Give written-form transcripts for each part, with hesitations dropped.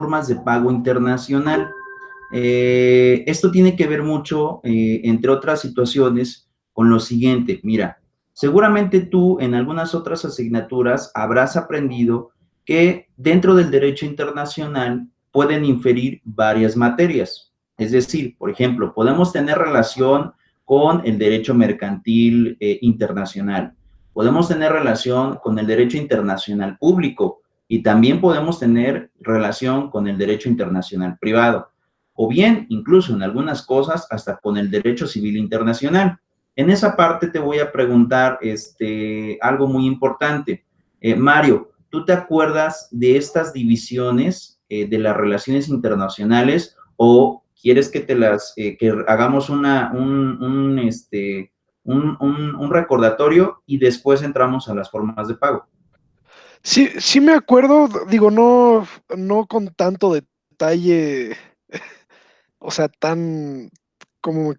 formas de pago internacional. Esto tiene que ver mucho, entre otras situaciones, con lo siguiente. Mira, seguramente tú en algunas otras asignaturas habrás aprendido que dentro del derecho internacional pueden inferir varias materias. Es decir, por ejemplo, podemos tener relación con el derecho mercantil internacional, podemos tener relación con el derecho internacional público y también podemos tener relación con el derecho internacional privado, o bien, incluso en algunas cosas, hasta con el derecho civil internacional. En esa parte te voy a preguntar algo muy importante. Mario, ¿tú te acuerdas de estas divisiones de las relaciones internacionales o quieres que que hagamos un recordatorio y después entramos a las formas de pago? Sí, sí me acuerdo, digo, no con tanto detalle, o sea, como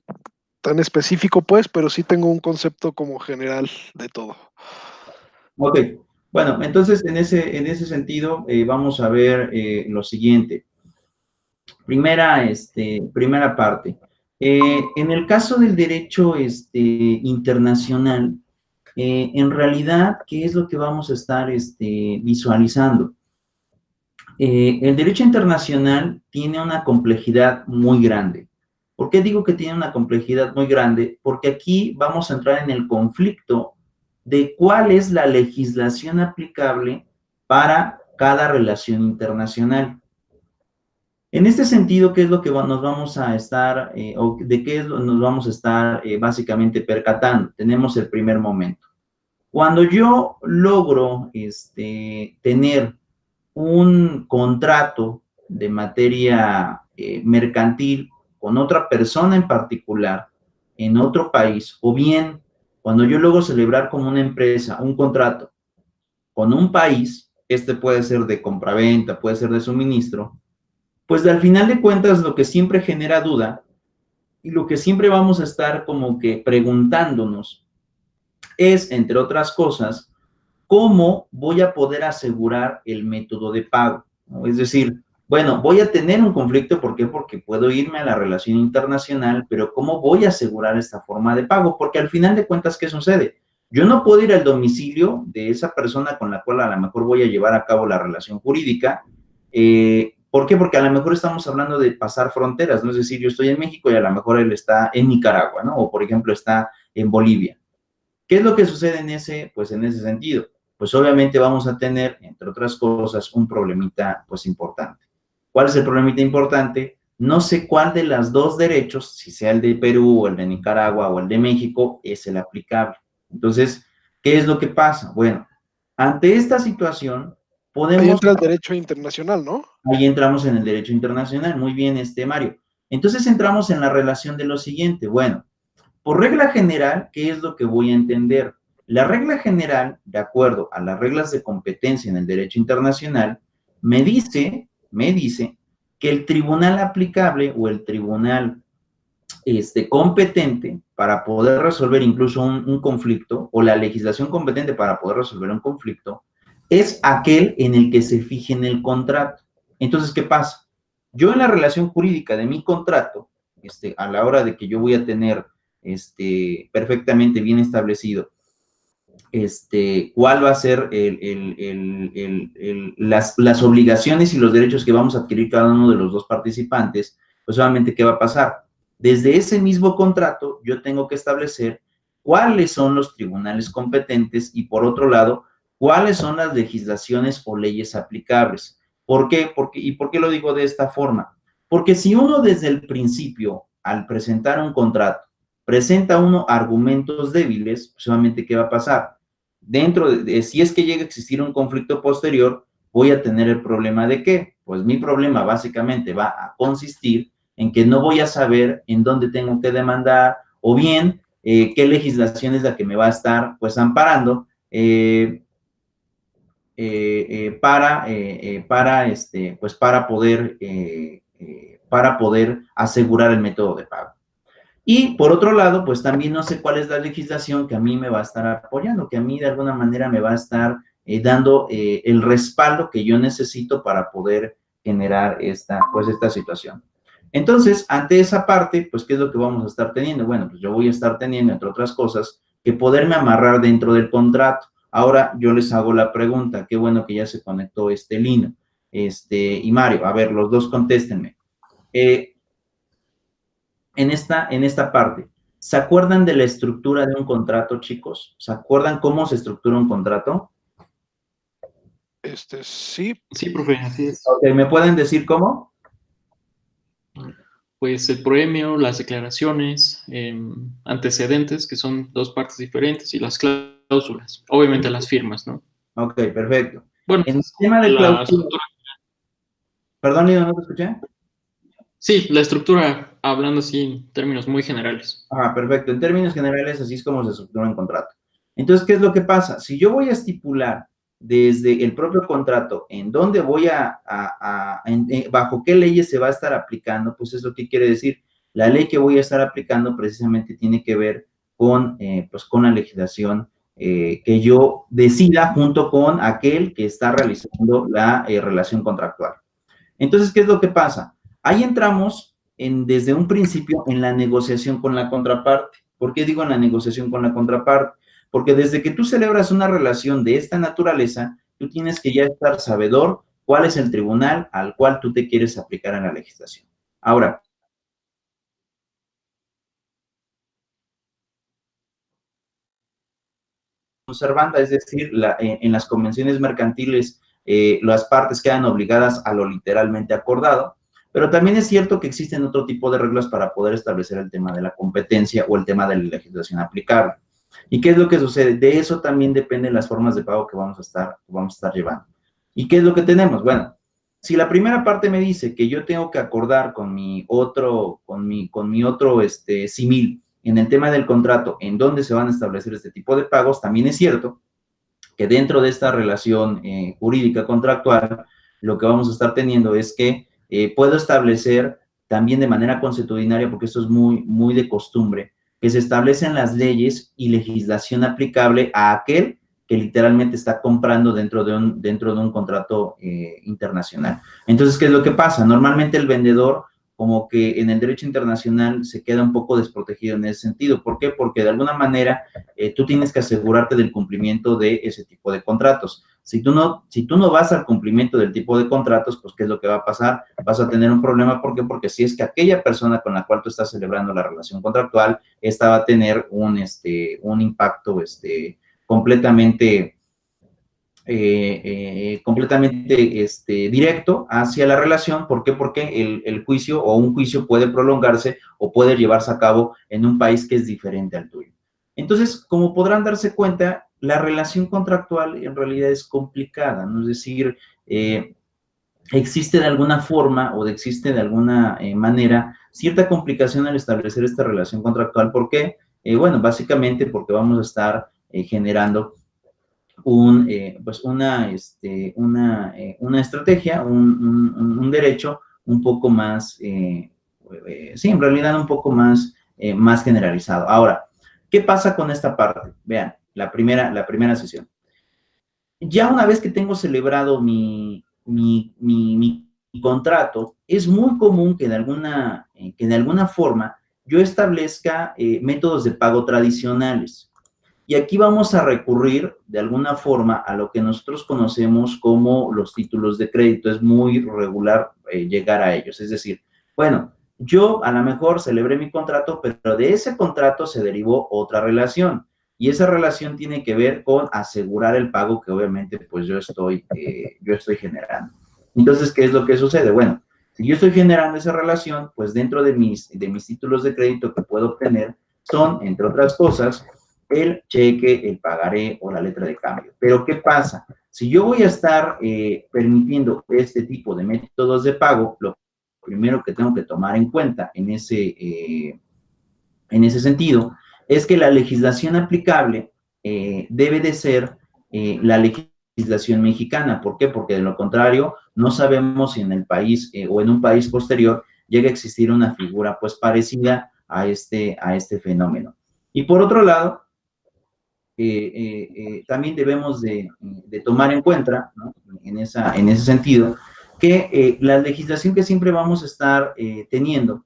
tan específico, pues, pero sí tengo un concepto como general de todo. Ok, bueno, entonces en ese sentido vamos a ver lo siguiente. Primera parte. En el caso del derecho internacional, en realidad, ¿qué es lo que vamos a estar visualizando? El derecho internacional tiene una complejidad muy grande. ¿Por qué digo que tiene una complejidad muy grande? Porque aquí vamos a entrar en el conflicto de cuál es la legislación aplicable para cada relación internacional. En este sentido, ¿qué es lo que nos vamos a estar, o de qué nos vamos a estar básicamente percatando? Tenemos el primer momento. Cuando yo logro tener un contrato de materia mercantil con otra persona en particular en otro país, o bien cuando yo logro celebrar como una empresa un contrato con un país, puede ser de compraventa, puede ser de suministro, pues al final de cuentas lo que siempre genera duda y lo que siempre vamos a estar como que preguntándonos es, entre otras cosas, ¿cómo voy a poder asegurar el método de pago? ¿No? Es decir, bueno, voy a tener un conflicto, ¿por qué? Porque puedo irme a la relación internacional, pero ¿cómo voy a asegurar esta forma de pago? Porque al final de cuentas, ¿qué sucede? Yo no puedo ir al domicilio de esa persona con la cual a lo mejor voy a llevar a cabo la relación jurídica. ¿Por qué? Porque a lo mejor estamos hablando de pasar fronteras, ¿no? Es decir, yo estoy en México y a lo mejor él está en Nicaragua, ¿no? O por ejemplo está en Bolivia. ¿Qué es lo que sucede pues en ese sentido? Pues obviamente vamos a tener, entre otras cosas, un problemita pues importante. ¿Cuál es el problemita importante? No sé cuál de los dos derechos, si sea el de Perú o el de Nicaragua o el de México, es el aplicable. Entonces, ¿qué es lo que pasa? Bueno, ante esta situación, Ahí podemos, entra el derecho internacional, ¿no? ahí entramos en el derecho internacional. Muy bien, Mario. Entonces entramos en la relación de lo siguiente. Bueno, por regla general, ¿qué es lo que voy a entender? La regla general, de acuerdo a las reglas de competencia en el derecho internacional, me dice que el tribunal aplicable o el tribunal competente para poder resolver incluso un conflicto, o la legislación competente para poder resolver un conflicto, es aquel en el que se fije en el contrato. Entonces, ¿qué pasa? Yo en la relación jurídica de mi contrato, a la hora de que yo voy a tener perfectamente bien establecido cuál va a ser las obligaciones y los derechos que vamos a adquirir cada uno de los dos participantes, pues obviamente, ¿qué va a pasar? Desde ese mismo contrato, yo tengo que establecer cuáles son los tribunales competentes y, por otro lado, cuáles son las legislaciones o leyes aplicables. ¿Por qué? ¿Y por qué lo digo de esta forma? Porque si uno desde el principio, al presentar un contrato, presenta uno argumentos débiles, pues obviamente, ¿qué va a pasar? Si es que llega a existir un conflicto posterior, voy a tener el problema de qué? Pues mi problema básicamente va a consistir en que no voy a saber en dónde tengo que demandar, o bien qué legislación es la que me va a estar pues amparando pues para poder asegurar el método de pago. Y por otro lado, pues también no sé cuál es la legislación que a mí me va a estar apoyando, que a mí de alguna manera me va a estar dando el respaldo que yo necesito para poder generar pues esta situación. Entonces, ante esa parte, pues, ¿qué es lo que vamos a estar teniendo? Bueno, pues yo voy a estar teniendo, entre otras cosas, que poderme amarrar dentro del contrato. Ahora, yo les hago la pregunta, qué bueno que ya se conectó Lino, y Mario, a ver, los dos contéstenme. En esta parte, ¿se acuerdan de la estructura de un contrato, chicos? ¿Se acuerdan cómo se estructura un contrato? Sí. Sí, profe, así es. Okay, ¿me pueden decir cómo? Pues el premio, las declaraciones, antecedentes, que son dos partes diferentes, y las cláusulas. Obviamente las firmas, ¿no? Ok, perfecto. Bueno, En el tema de la cláusula... estructura. Perdón, Lido, ¿no te escuché? Sí, la estructura, hablando así en términos muy generales. Ah, perfecto. En términos generales, así es como se estructura un contrato. Entonces, ¿qué es lo que pasa? Si yo voy a estipular desde el propio contrato en dónde voy bajo qué leyes se va a estar aplicando, pues eso qué quiere decir. La ley que voy a estar aplicando precisamente tiene que ver pues con la legislación que yo decida junto con aquel que está realizando la relación contractual. Entonces, ¿qué es lo que pasa? Ahí entramos desde un principio en la negociación con la contraparte. ¿Por qué digo en la negociación con la contraparte? Porque desde que tú celebras una relación de esta naturaleza, tú tienes que ya estar sabedor cuál es el tribunal al cual tú te quieres aplicar en la legislación. Ahora, observanda, es decir, en las convenciones mercantiles, las partes quedan obligadas a lo literalmente acordado, pero también es cierto que existen otro tipo de reglas para poder establecer el tema de la competencia o el tema de la legislación aplicable. ¿Y qué es lo que sucede? De eso también dependen las formas de pago que vamos a estar llevando. ¿Y qué es lo que tenemos? Bueno, si la primera parte me dice que yo tengo que acordar con mi otro simil en el tema del contrato, en dónde se van a establecer este tipo de pagos, también es cierto que dentro de esta relación jurídica contractual, lo que vamos a estar teniendo es que puedo establecer también de manera consuetudinaria, porque esto es muy, muy de costumbre, que se establecen las leyes y legislación aplicable a aquel que literalmente está comprando dentro de un contrato internacional. Entonces, ¿qué es lo que pasa? Normalmente el vendedor, como que en el derecho internacional se queda un poco desprotegido en ese sentido. ¿Por qué? Porque de alguna manera tú tienes que asegurarte del cumplimiento de ese tipo de contratos. Si tú no vas al cumplimiento del tipo de contratos, pues ¿qué es lo que va a pasar? Vas a tener un problema. ¿Por qué? Porque si es que aquella persona con la cual tú estás celebrando la relación contractual, esta va a tener un impacto completamente directo hacia la relación. ¿Por qué? Porque el juicio o un juicio puede prolongarse o puede llevarse a cabo en un país que es diferente al tuyo. Entonces, como podrán darse cuenta, la relación contractual en realidad es complicada, ¿no? Es decir, existe de alguna forma o existe de alguna manera cierta complicación al establecer esta relación contractual. ¿Por qué? Bueno, básicamente porque vamos a estar generando pues una estrategia, un derecho un poco más, sí, en realidad un poco más generalizado. Ahora, ¿qué pasa con esta parte? Vean, la primera sesión. Ya una vez que tengo celebrado mi contrato, es muy común que de alguna forma yo establezca métodos de pago tradicionales. Y aquí vamos a recurrir de alguna forma a lo que nosotros conocemos como los títulos de crédito. Es muy regular llegar a ellos. Es decir, bueno, yo a lo mejor celebré mi contrato, pero de ese contrato se derivó otra relación. Y esa relación tiene que ver con asegurar el pago que obviamente pues yo estoy generando. Entonces, ¿qué es lo que sucede? Bueno, si yo estoy generando esa relación, pues dentro de mis títulos de crédito que puedo obtener son, entre otras cosas, el cheque, el pagaré o la letra de cambio. Pero ¿qué pasa? Si yo voy a estar permitiendo este tipo de métodos de pago, lo primero que tengo que tomar en cuenta en ese sentido es que la legislación aplicable debe de ser la legislación mexicana. ¿Por qué? Porque de lo contrario no sabemos si en el país o en un país posterior llega a existir una figura pues parecida a este fenómeno. Y por otro lado, también debemos de tomar en cuenta, ¿no? en ese sentido, que la legislación que siempre vamos a estar teniendo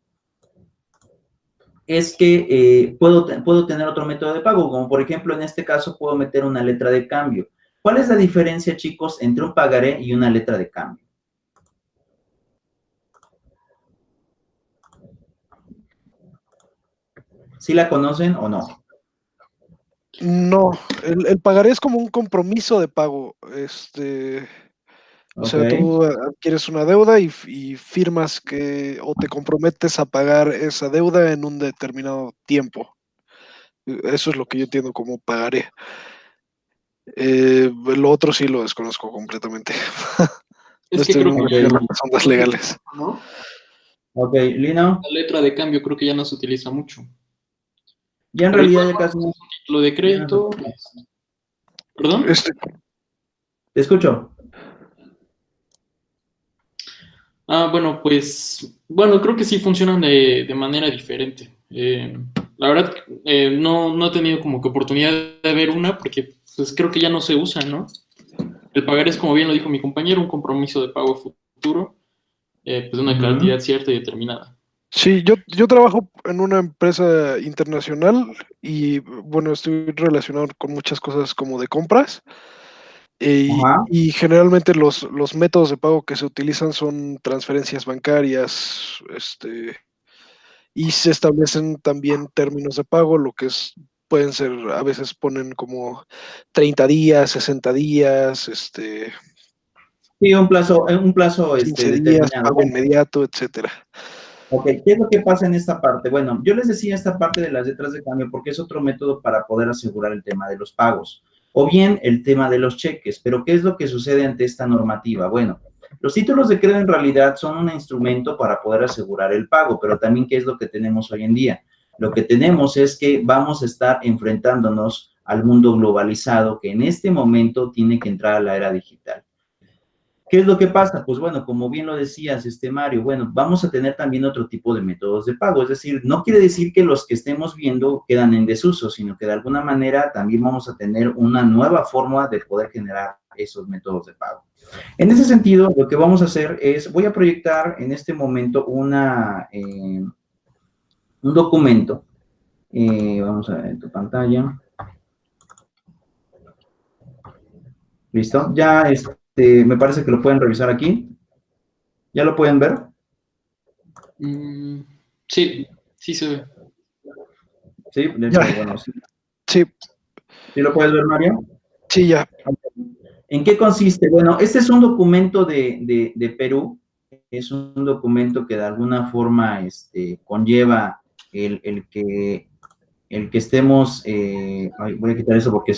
es que puedo tener otro método de pago, como por ejemplo en este caso puedo meter una letra de cambio. ¿Cuál es la diferencia, chicos, entre un pagaré y una letra de cambio? ¿Sí la conocen o no? No, el pagaré es como un compromiso de pago. O Ok. sea, tú adquieres una deuda y firmas o te comprometes a pagar esa deuda en un determinado tiempo. Eso es lo que yo entiendo como pagaré. Lo otro sí lo desconozco completamente. No Es que estoy creo muy que metido en Ok, las ondas legales. ¿no? ok, Lino, La letra de cambio creo que ya no se utiliza mucho. ya en Pero igual realidad ya casi no, lo de ya no se crédito, utiliza. ¿perdón? Este, Te escucho. Bueno, pues, bueno, creo que sí funcionan de manera diferente. La verdad, no he tenido como que oportunidad de ver una porque pues creo que ya no se usa, ¿no? El pagar es, como bien lo dijo mi compañero, un compromiso de pago futuro, pues de una Ujú. cantidad cierta y determinada. sí, yo trabajo en una empresa internacional y bueno, estoy relacionado con muchas cosas como de compras. Ajá. Y generalmente los métodos de pago que se utilizan son transferencias bancarias, y se establecen también términos de pago, lo que pueden ser, a veces ponen como 30 días, 60 días, Sí, un plazo 15 días, determinado. pago Bueno, inmediato, etcétera. ok, ¿qué es lo que pasa en esta parte? Bueno, yo les decía esta parte de las letras de cambio porque es otro método para poder asegurar el tema de los pagos o bien el tema de los cheques. Pero ¿qué es lo que sucede ante esta normativa? Bueno, los títulos de crédito en realidad son un instrumento para poder asegurar el pago, pero también ¿qué es lo que tenemos hoy en día? Lo que tenemos es que vamos a estar enfrentándonos al mundo globalizado que en este momento tiene que entrar a la era digital. ¿Qué es lo que pasa? Pues bueno, como bien lo decías, Mario, bueno, vamos a tener también otro tipo de métodos de pago, es decir, no quiere decir que los que estemos viendo quedan en desuso, sino que de alguna manera también vamos a tener una nueva forma de poder generar esos métodos de pago. En ese sentido, lo que vamos a hacer es, voy a proyectar en este momento un documento, vamos a ver en tu pantalla, ¿listo? Ya, me parece que lo pueden revisar aquí, ¿ya lo pueden ver? Sí, sí se ve. Sí, de Ya, hecho, bueno, sí. sí, ¿Sí lo puedes ver, Mario? sí, ya. ¿En qué consiste? Bueno, este es un documento de Perú, es un documento que de alguna forma conlleva el que estemos, voy a quitar eso porque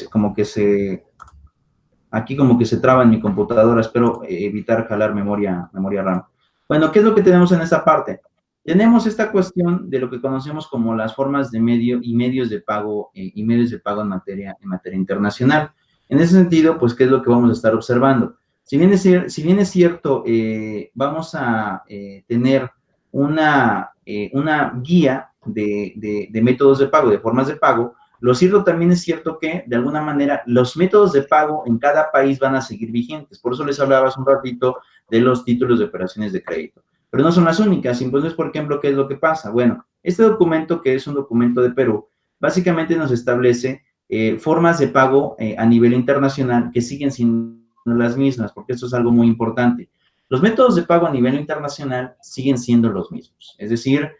aquí como que se traba en mi computadora, espero evitar jalar memoria RAM. Bueno, ¿qué es lo que tenemos en esta parte? Tenemos esta cuestión de lo que conocemos como las formas de medio y medios de pago en materia internacional. En ese sentido, pues, ¿qué es lo que vamos a estar observando? Si bien es cierto, vamos a tener una guía de métodos de pago, de formas de pago. Lo cierto también es cierto que, de alguna manera, los métodos de pago en cada país van a seguir vigentes. Por eso les hablaba hace un ratito de los títulos de operaciones de crédito. Pero no son las únicas. Entonces, por ejemplo, ¿qué es lo que pasa? Bueno, este documento, que es un documento de Perú, básicamente nos establece formas de pago a nivel internacional que siguen siendo las mismas, porque esto es algo muy importante. Los métodos de pago a nivel internacional siguen siendo los mismos. Es decir,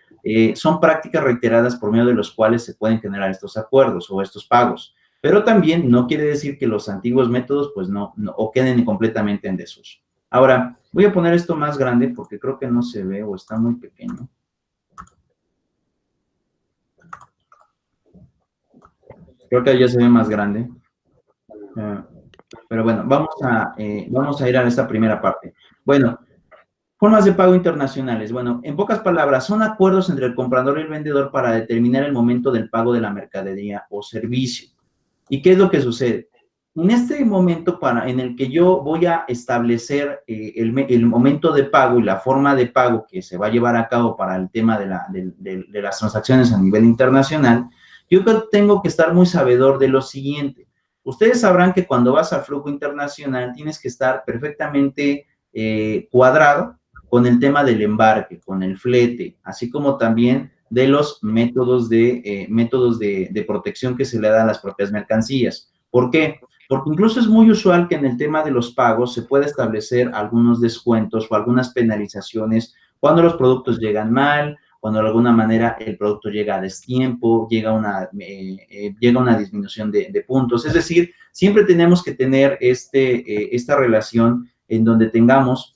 son prácticas reiteradas por medio de los cuales se pueden generar estos acuerdos o estos pagos. Pero también no quiere decir que los antiguos métodos pues no o queden completamente en desuso. Ahora, voy a poner esto más grande porque creo que no se ve o está muy pequeño. Creo que ya se ve más grande. Pero bueno, vamos a ir a esta primera parte. Bueno, formas de pago internacionales. Bueno, en pocas palabras, son acuerdos entre el comprador y el vendedor para determinar el momento del pago de la mercadería o servicio. ¿Y qué es lo que sucede? En este momento en el que yo voy a establecer el momento de pago y la forma de pago que se va a llevar a cabo para el tema de las transacciones a nivel internacional, yo tengo que estar muy sabedor de lo siguiente. Ustedes sabrán que cuando vas al flujo internacional tienes que estar perfectamente cuadrado con el tema del embarque, con el flete, así como también de los métodos de protección que se le da a las propias mercancías. ¿Por qué? Porque incluso es muy usual que en el tema de los pagos se pueda establecer algunos descuentos o algunas penalizaciones cuando los productos llegan mal, cuando de alguna manera el producto llega a destiempo, llega una disminución de puntos. Es decir, siempre tenemos que tener esta relación en donde tengamos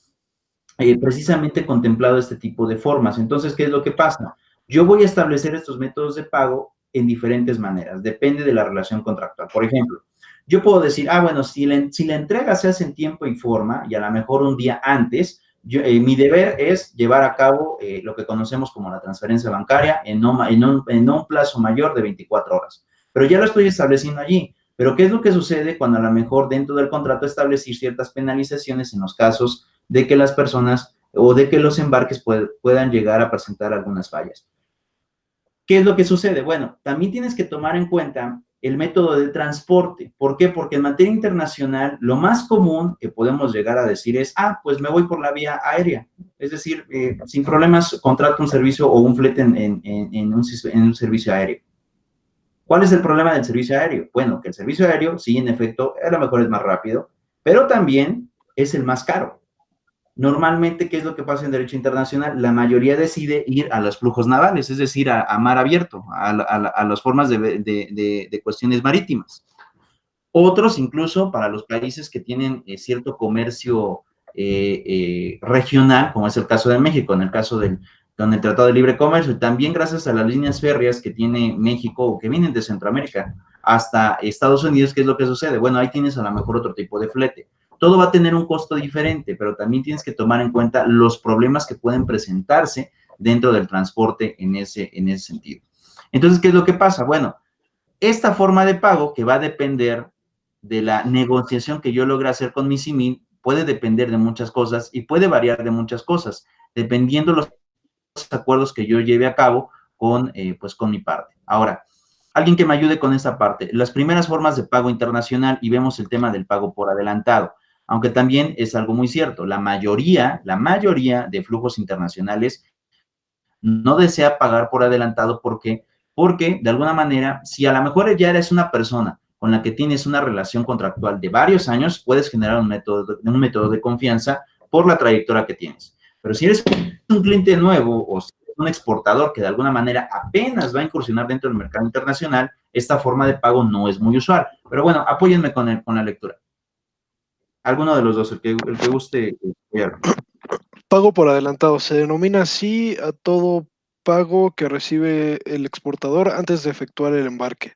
precisamente contemplado este tipo de formas. Entonces, ¿qué es lo que pasa? Yo voy a establecer estos métodos de pago en diferentes maneras, depende de la relación contractual. Por ejemplo, yo puedo decir, bueno, si la entrega se hace en tiempo y forma, y a lo mejor un día antes, mi deber es llevar a cabo lo que conocemos como la transferencia bancaria en un plazo mayor de 24 horas. Pero ya lo estoy estableciendo allí. Pero ¿qué es lo que sucede cuando a lo mejor dentro del contrato establecí ciertas penalizaciones en los casos de que las personas o de que los embarques puedan llegar a presentar algunas fallas? ¿Qué es lo que sucede? Bueno, también tienes que tomar en cuenta el método de transporte. ¿Por qué? Porque en materia internacional, lo más común que podemos llegar a decir es, pues me voy por la vía aérea. Es decir, sin problemas, contrato un servicio o un flete en un servicio aéreo. ¿Cuál es el problema del servicio aéreo? Bueno, que el servicio aéreo, sí, en efecto, a lo mejor es más rápido, pero también es el más caro. Normalmente, ¿qué es lo que pasa en derecho internacional? La mayoría decide ir a los flujos navales, es decir, a mar abierto, a las formas de cuestiones marítimas. Otros, incluso, para los países que tienen cierto comercio regional, como es el caso de México, en el caso con el Tratado de Libre Comercio, y también gracias a las líneas férreas que tiene México o que vienen de Centroamérica hasta Estados Unidos, ¿qué es lo que sucede? Bueno, ahí tienes a lo mejor otro tipo de flete. Todo va a tener un costo diferente, pero también tienes que tomar en cuenta los problemas que pueden presentarse dentro del transporte en ese sentido. Entonces, ¿qué es lo que pasa? Bueno, esta forma de pago que va a depender de la negociación que yo logre hacer con mi CIMIN puede depender de muchas cosas y puede variar de muchas cosas, dependiendo los acuerdos que yo lleve a cabo con mi parte. Ahora, alguien que me ayude con esta parte. Las primeras formas de pago internacional, y vemos el tema del pago por adelantado, aunque también es algo muy cierto. La mayoría de flujos internacionales no desea pagar por adelantado. ¿Por qué? Porque, de alguna manera, si a lo mejor ya eres una persona con la que tienes una relación contractual de varios años, puedes generar un método de confianza por la trayectoria que tienes. Pero si eres un cliente nuevo o si eres un exportador que de alguna manera apenas va a incursionar dentro del mercado internacional, esta forma de pago no es muy usual. Pero bueno, apóyenme con la lectura. Alguno de los dos, el que guste. Pago por adelantado. Se denomina así a todo pago que recibe el exportador antes de efectuar el embarque.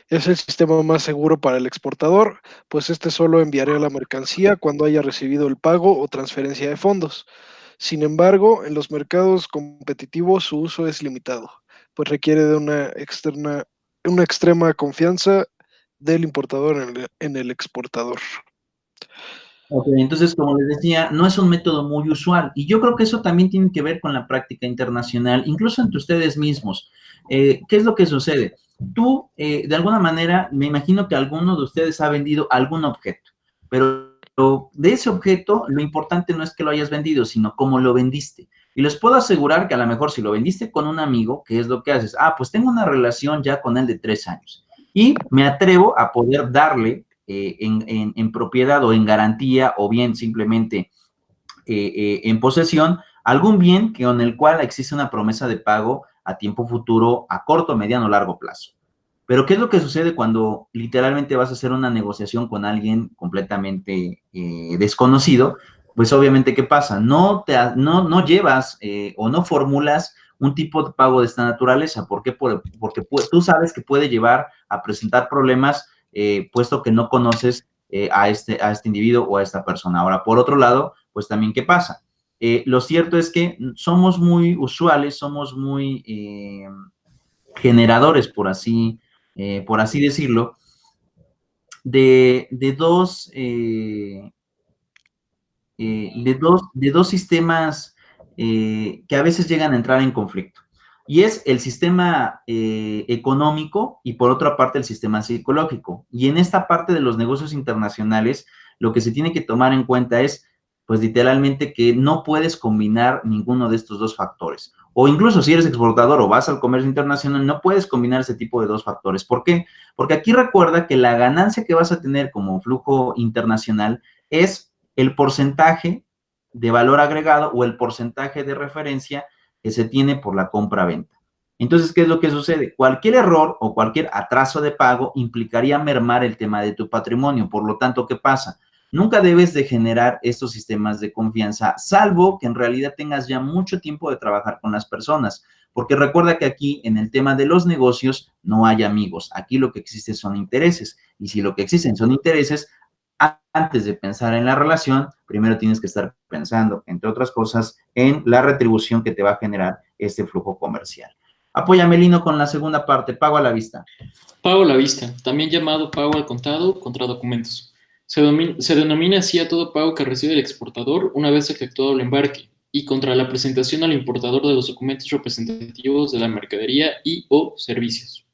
Es el sistema más seguro para el exportador, pues este solo enviará la mercancía cuando haya recibido el pago o transferencia de fondos. Sin embargo, en los mercados competitivos su uso es limitado, pues requiere de una extrema confianza del importador en el exportador. Ok, entonces, como les decía, no es un método muy usual y yo creo que eso también tiene que ver con la práctica internacional, incluso entre ustedes mismos. ¿Qué es lo que sucede? Tú, de alguna manera, me imagino que alguno de ustedes ha vendido algún objeto, pero de ese objeto lo importante no es que lo hayas vendido, sino cómo lo vendiste. Y les puedo asegurar que a lo mejor si lo vendiste con un amigo, ¿qué es lo que haces? Pues tengo una relación ya con él de 3 años y me atrevo a poder darle en propiedad o en garantía o bien simplemente en posesión algún bien con el cual existe una promesa de pago a tiempo futuro, a corto, mediano o largo plazo. Pero ¿qué es lo que sucede cuando literalmente vas a hacer una negociación con alguien completamente desconocido? Pues obviamente, ¿qué pasa? No llevas o no formulas un tipo de pago de esta naturaleza. ¿Por qué? Porque tú sabes que puede llevar a presentar problemas puesto que no conoces a este individuo o a esta persona. Ahora, por otro lado, pues también, ¿qué pasa? Lo cierto es que somos muy usuales, somos muy generadores, por así decirlo, de dos sistemas que a veces llegan a entrar en conflicto. Y es el sistema económico y por otra parte el sistema psicológico. Y en esta parte de los negocios internacionales, lo que se tiene que tomar en cuenta es pues literalmente que no puedes combinar ninguno de estos dos factores. O incluso si eres exportador o vas al comercio internacional, no puedes combinar ese tipo de dos factores. ¿Por qué? Porque aquí recuerda que la ganancia que vas a tener como flujo internacional es el porcentaje de valor agregado o el porcentaje de referencia que se tiene por la compra-venta. Entonces, ¿qué es lo que sucede? Cualquier error o cualquier atraso de pago implicaría mermar el tema de tu patrimonio. Por lo tanto, ¿qué pasa? Nunca debes de generar estos sistemas de confianza, salvo que en realidad tengas ya mucho tiempo de trabajar con las personas. Porque recuerda que aquí, en el tema de los negocios, no hay amigos. Aquí lo que existe son intereses. Y si lo que existen son intereses, antes de pensar en la relación, primero tienes que estar pensando, entre otras cosas, en la retribución que te va a generar este flujo comercial. Apóyame, Lino, con la segunda parte, pago a la vista. Pago a la vista, también llamado pago al contado contra documentos. Se denomina así a todo pago que recibe el exportador una vez efectuado el embarque y contra la presentación al importador de los documentos representativos de la mercadería y o servicios.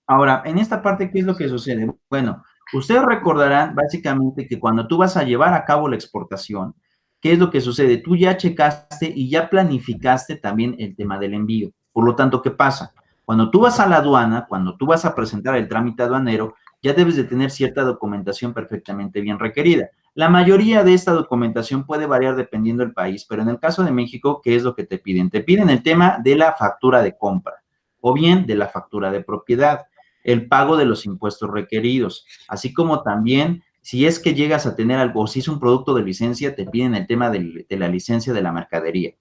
Ahora, en esta parte, ¿qué es lo que sucede? Bueno, ustedes recordarán básicamente que cuando tú vas a llevar a cabo la exportación, ¿qué es lo que sucede? Tú ya checaste y ya planificaste también el tema del envío. Por lo tanto, ¿qué pasa? Cuando tú vas a la aduana, cuando tú vas a presentar el trámite aduanero, ya debes de tener cierta documentación perfectamente bien requerida. La mayoría de esta documentación puede variar dependiendo del país, pero en el caso de México, ¿qué es lo que te piden? Te piden el tema de la factura de compra o bien de la factura de propiedad, el pago de los impuestos requeridos, así como también si es que llegas a tener algo, o si es un producto de licencia, te piden el tema de la licencia de la mercadería.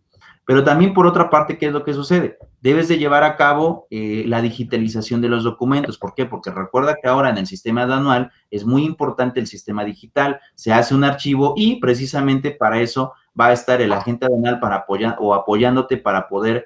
Pero también por otra parte, ¿qué es lo que sucede? Debes de llevar a cabo la digitalización de los documentos. ¿Por qué? Porque recuerda que ahora en el sistema aduanal es muy importante el sistema digital. Se hace un archivo y precisamente para eso va a estar el agente aduanal para apoyar o apoyándote para poder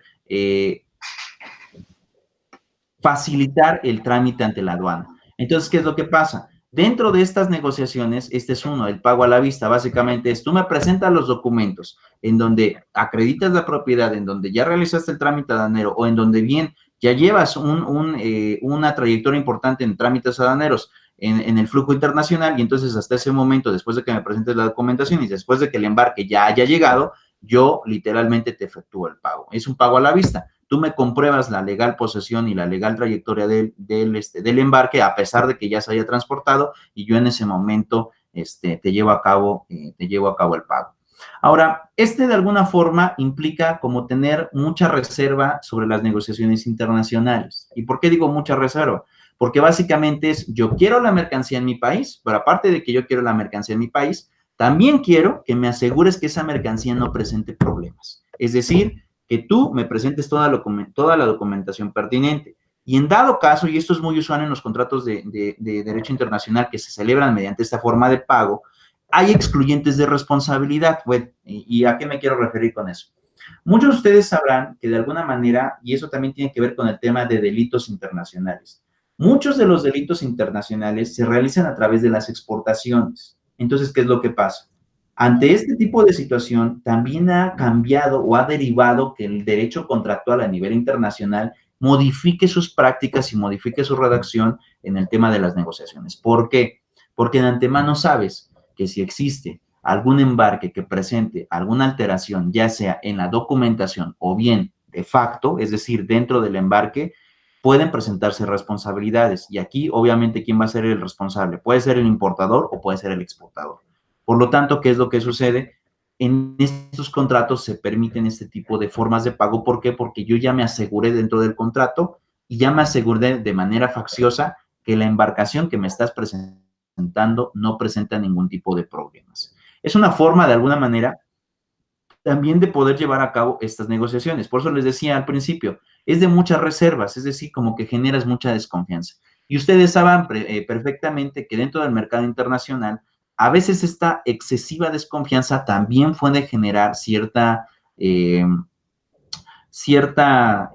facilitar el trámite ante la aduana. Entonces, ¿qué es lo que pasa? Dentro de estas negociaciones, este es uno, el pago a la vista, básicamente es, tú me presentas los documentos en donde acreditas la propiedad, en donde ya realizaste el trámite aduanero o en donde bien ya llevas una trayectoria importante en trámites aduaneros en el flujo internacional y entonces hasta ese momento, después de que me presentes la documentación y después de que el embarque ya haya llegado, yo literalmente te efectúo el pago. Es un pago a la vista. Tú me compruebas la legal posesión y la legal trayectoria del embarque, a pesar de que ya se haya transportado, y yo en ese momento te llevo a cabo el pago. Ahora, de alguna forma implica como tener mucha reserva sobre las negociaciones internacionales. ¿Y por qué digo mucha reserva? Porque básicamente es, yo quiero la mercancía en mi país, pero aparte de que yo quiero la mercancía en mi país, también quiero que me asegures que esa mercancía no presente problemas. Es decir, que tú me presentes toda la documentación pertinente. Y en dado caso, y esto es muy usual en los contratos de derecho internacional que se celebran mediante esta forma de pago, hay excluyentes de responsabilidad. Bueno, ¿y a qué me quiero referir con eso? Muchos de ustedes sabrán que de alguna manera, y eso también tiene que ver con el tema de delitos internacionales, muchos de los delitos internacionales se realizan a través de las exportaciones. Entonces, ¿qué es lo que pasa? Ante este tipo de situación, también ha cambiado o ha derivado que el derecho contractual a nivel internacional modifique sus prácticas y modifique su redacción en el tema de las negociaciones. ¿Por qué? Porque de antemano sabes que si existe algún embarque que presente alguna alteración, ya sea en la documentación o bien de facto, es decir, dentro del embarque, pueden presentarse responsabilidades. Y aquí, obviamente, ¿quién va a ser el responsable? Puede ser el importador o puede ser el exportador. Por lo tanto, ¿qué es lo que sucede? En estos contratos se permiten este tipo de formas de pago. ¿Por qué? Porque yo ya me aseguré dentro del contrato y ya me aseguré de manera facciosa que la embarcación que me estás presentando no presenta ningún tipo de problemas. Es una forma, de alguna manera, también de poder llevar a cabo estas negociaciones. Por eso les decía al principio, es de muchas reservas, es decir, como que generas mucha desconfianza. Y ustedes saben perfectamente que dentro del mercado internacional, a veces esta excesiva desconfianza también puede generar cierta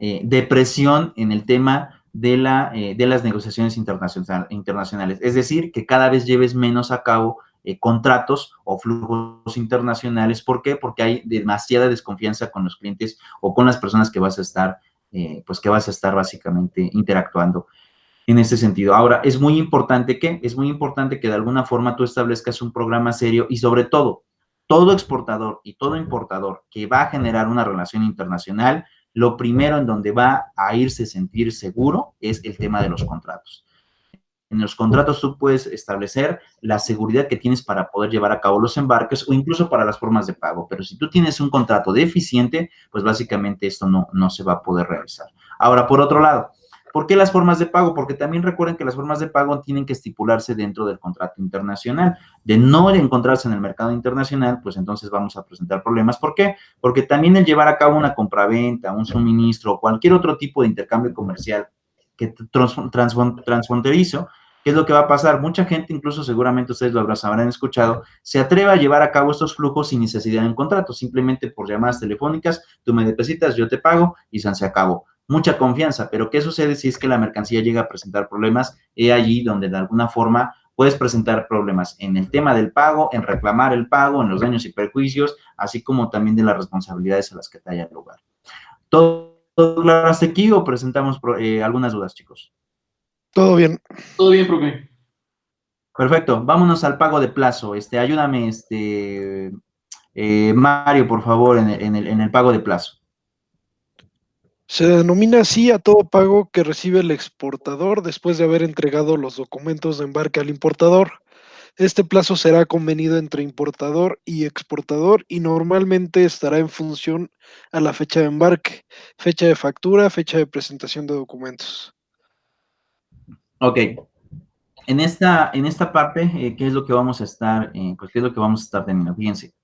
depresión en el tema de las negociaciones internacionales. Es decir, que cada vez lleves menos a cabo contratos o flujos internacionales. ¿Por qué? Porque hay demasiada desconfianza con los clientes o con las personas que vas a estar, básicamente interactuando en este sentido. Ahora, es muy importante que de alguna forma tú establezcas un programa serio y sobre todo, todo exportador y todo importador que va a generar una relación internacional, lo primero en donde va a irse a sentir seguro es el tema de los contratos. En los contratos tú puedes establecer la seguridad que tienes para poder llevar a cabo los embarques o incluso para las formas de pago. Pero si tú tienes un contrato deficiente, pues básicamente esto no se va a poder realizar. Ahora, por otro lado, ¿por qué las formas de pago? Porque también recuerden que las formas de pago tienen que estipularse dentro del contrato internacional. De no encontrarse en el mercado internacional, pues entonces vamos a presentar problemas. ¿Por qué? Porque también el llevar a cabo una compraventa, un suministro o cualquier otro tipo de intercambio comercial que transfronterizo, ¿qué es lo que va a pasar? Mucha gente, incluso seguramente ustedes lo habrán escuchado, se atreve a llevar a cabo estos flujos sin necesidad de un contrato, simplemente por llamadas telefónicas, tú me depositas, yo te pago y se acabó. Mucha confianza, pero ¿qué sucede si es que la mercancía llega a presentar problemas? Es allí donde de alguna forma puedes presentar problemas en el tema del pago, en reclamar el pago, en los daños y perjuicios, así como también de las responsabilidades a las que te haya lugar. ¿Todo claro hasta aquí o presentamos algunas dudas, chicos? Todo bien. Todo bien, profe. Perfecto, vámonos al pago de plazo. Ayúdame, Mario, por favor, en el pago de plazo. Se denomina así a todo pago que recibe el exportador después de haber entregado los documentos de embarque al importador. Este plazo será convenido entre importador y exportador y normalmente estará en función a la fecha de embarque, fecha de factura, fecha de presentación de documentos. Ok. En esta parte, ¿qué es lo que vamos a estar, pues, qué es lo que vamos a estar teniendo? Fíjense.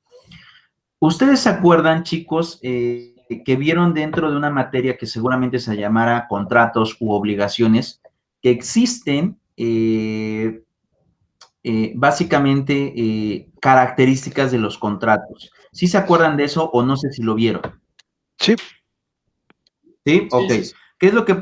¿Ustedes se acuerdan, chicos, que vieron dentro de una materia que seguramente se llamara contratos u obligaciones, que existen básicamente características de los contratos? ¿Sí se acuerdan de eso o no sé si lo vieron? Sí. ¿Sí? Ok. Sí, sí. ¿Qué es lo que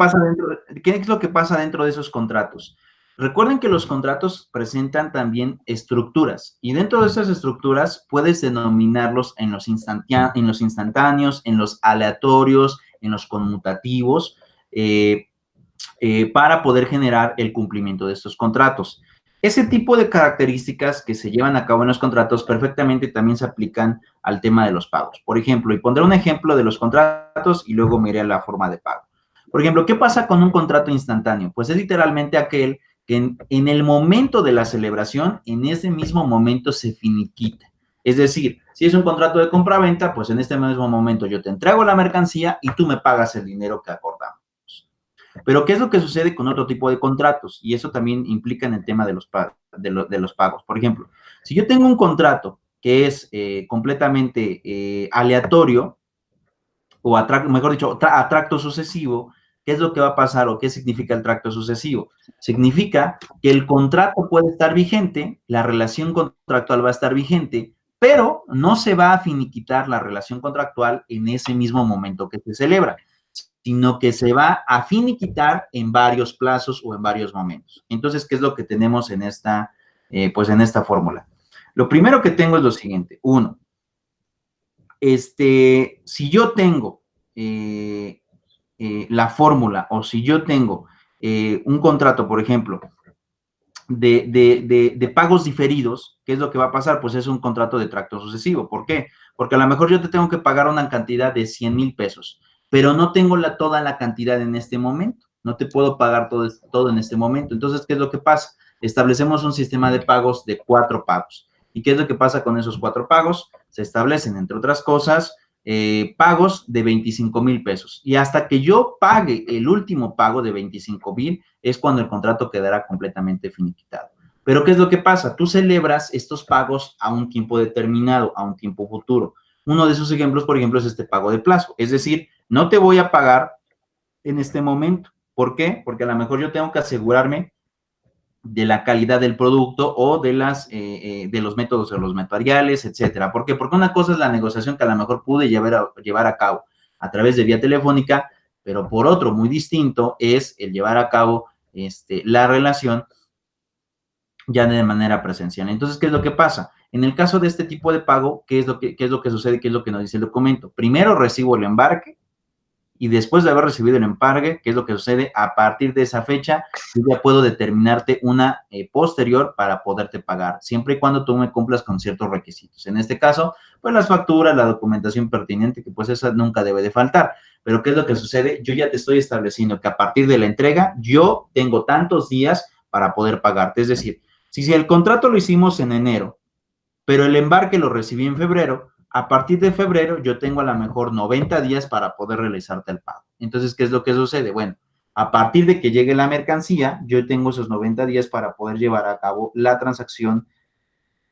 pasa dentro de esos contratos? Recuerden que los contratos presentan también estructuras y dentro de esas estructuras puedes denominarlos en los instantáneos, en los aleatorios, en los conmutativos, para poder generar el cumplimiento de estos contratos. Ese tipo de características que se llevan a cabo en los contratos perfectamente también se aplican al tema de los pagos. Por ejemplo, y pondré un ejemplo de los contratos y luego me iré a la forma de pago. Por ejemplo, ¿qué pasa con un contrato instantáneo? Pues es literalmente aquel que en el momento de la celebración, en ese mismo momento se finiquita. Es decir, si es un contrato de compra-venta, pues en este mismo momento yo te entrego la mercancía y tú me pagas el dinero que acordamos. Pero ¿qué es lo que sucede con otro tipo de contratos? Y eso también implica en el tema de los pagos. Por ejemplo, si yo tengo un contrato que es completamente aleatorio, o mejor dicho, a tracto sucesivo, ¿qué es lo que va a pasar o qué significa el tracto sucesivo? Significa que el contrato puede estar vigente, la relación contractual va a estar vigente, pero no se va a finiquitar la relación contractual en ese mismo momento que se celebra, sino que se va a finiquitar en varios plazos o en varios momentos. Entonces, ¿qué es lo que tenemos en pues en esta fórmula? Lo primero que tengo es lo siguiente. Uno, si yo tengo la fórmula o si yo tengo un contrato, por ejemplo, de pagos diferidos, ¿qué es lo que va a pasar? Pues es un contrato de tracto sucesivo. ¿Por qué? Porque a lo mejor yo te tengo que pagar una cantidad de 100,000 pesos, pero no tengo toda la cantidad en este momento. No te puedo pagar todo en este momento. Entonces, ¿qué es lo que pasa? Establecemos un sistema de pagos de 4 pagos. ¿Y qué es lo que pasa con esos 4 pagos? Se establecen, entre otras cosas, pagos de 25,000 pesos. Y hasta que yo pague el último pago de 25,000 es cuando el contrato quedará completamente finiquitado. Pero ¿qué es lo que pasa? Tú celebras estos pagos a un tiempo determinado, a un tiempo futuro. Uno de esos ejemplos, por ejemplo, es este pago de plazo. Es decir, no te voy a pagar en este momento. ¿Por qué? Porque a lo mejor yo tengo que asegurarme de la calidad del producto o de los métodos o los materiales, etcétera. ¿Por qué? Porque una cosa es la negociación que a lo mejor pude llevar a cabo a través de vía telefónica, pero por otro, muy distinto, es el llevar a cabo la relación ya de manera presencial. Entonces, ¿qué es lo que pasa? En el caso de este tipo de pago, ¿qué es lo que sucede? ¿Qué es lo que nos dice el documento? Primero recibo el embarque y después de haber recibido el embarque, ¿qué es lo que sucede? A partir de esa fecha, yo ya puedo determinarte una posterior para poderte pagar, siempre y cuando tú me cumplas con ciertos requisitos. En este caso, pues las facturas, la documentación pertinente, que pues esa nunca debe de faltar. Pero ¿qué es lo que sucede? Yo ya te estoy estableciendo que a partir de la entrega, yo tengo tantos días para poder pagarte. Es decir, si el contrato lo hicimos en enero, pero el embarque lo recibí en febrero, a partir de febrero yo tengo a lo mejor 90 días para poder realizarte el pago. Entonces, ¿qué es lo que sucede? Bueno, a partir de que llegue la mercancía, yo tengo esos 90 días para poder llevar a cabo la transacción.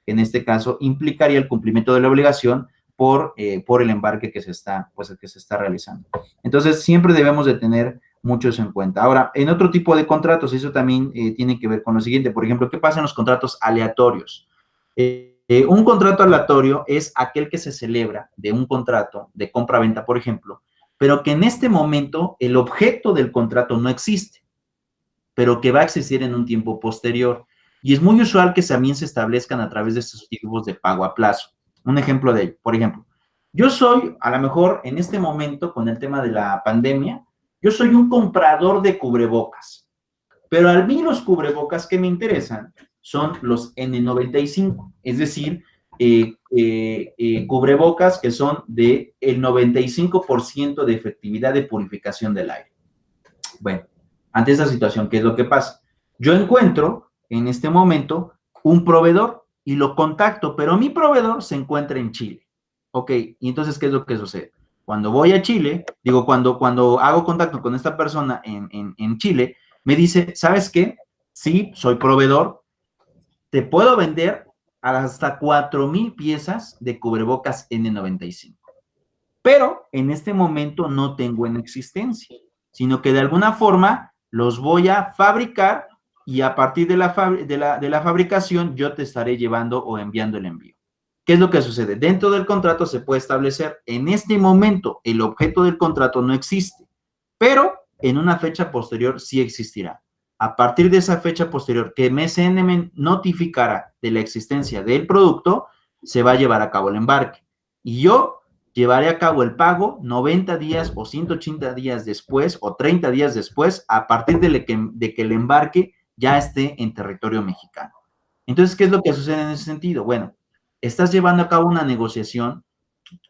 En este caso, implicaría el cumplimiento de la obligación por el embarque que se está realizando. Entonces, siempre debemos de tener mucho eso en cuenta. Ahora, en otro tipo de contratos, eso también tiene que ver con lo siguiente. Por ejemplo, ¿qué pasa en los contratos aleatorios? Un contrato aleatorio es aquel que se celebra de un contrato de compra-venta, por ejemplo, pero que en este momento el objeto del contrato no existe, pero que va a existir en un tiempo posterior. Y es muy usual que también se establezcan a través de estos tipos de pago a plazo. Un ejemplo de ello, por ejemplo, yo soy, a lo mejor en este momento, con el tema de la pandemia, yo soy un comprador de cubrebocas, pero a mí los cubrebocas que me interesan son los N95, es decir, cubrebocas que son del 95% de efectividad de purificación del aire. Bueno, ante esa situación, ¿qué es lo que pasa? Yo encuentro en este momento un proveedor y lo contacto, pero mi proveedor se encuentra en Chile. Ok, y entonces, ¿qué es lo que sucede? Cuando voy a Chile, digo, cuando hago contacto con esta persona en Chile, me dice, ¿sabes qué? Sí, soy proveedor, te puedo vender hasta 4,000 piezas de cubrebocas N95. Pero en este momento no tengo en existencia, sino que de alguna forma los voy a fabricar y a partir de la fabricación yo te estaré llevando o enviando el envío. ¿Qué es lo que sucede? Dentro del contrato se puede establecer, en este momento el objeto del contrato no existe, pero en una fecha posterior sí existirá. A partir de esa fecha posterior que MSN me notificará de la existencia del producto, se va a llevar a cabo el embarque. Y yo llevaré a cabo el pago 90 días o 180 días después o 30 días después, a partir de que el embarque ya esté en territorio mexicano. Entonces, ¿qué es lo que sucede en ese sentido? Bueno, estás llevando a cabo una negociación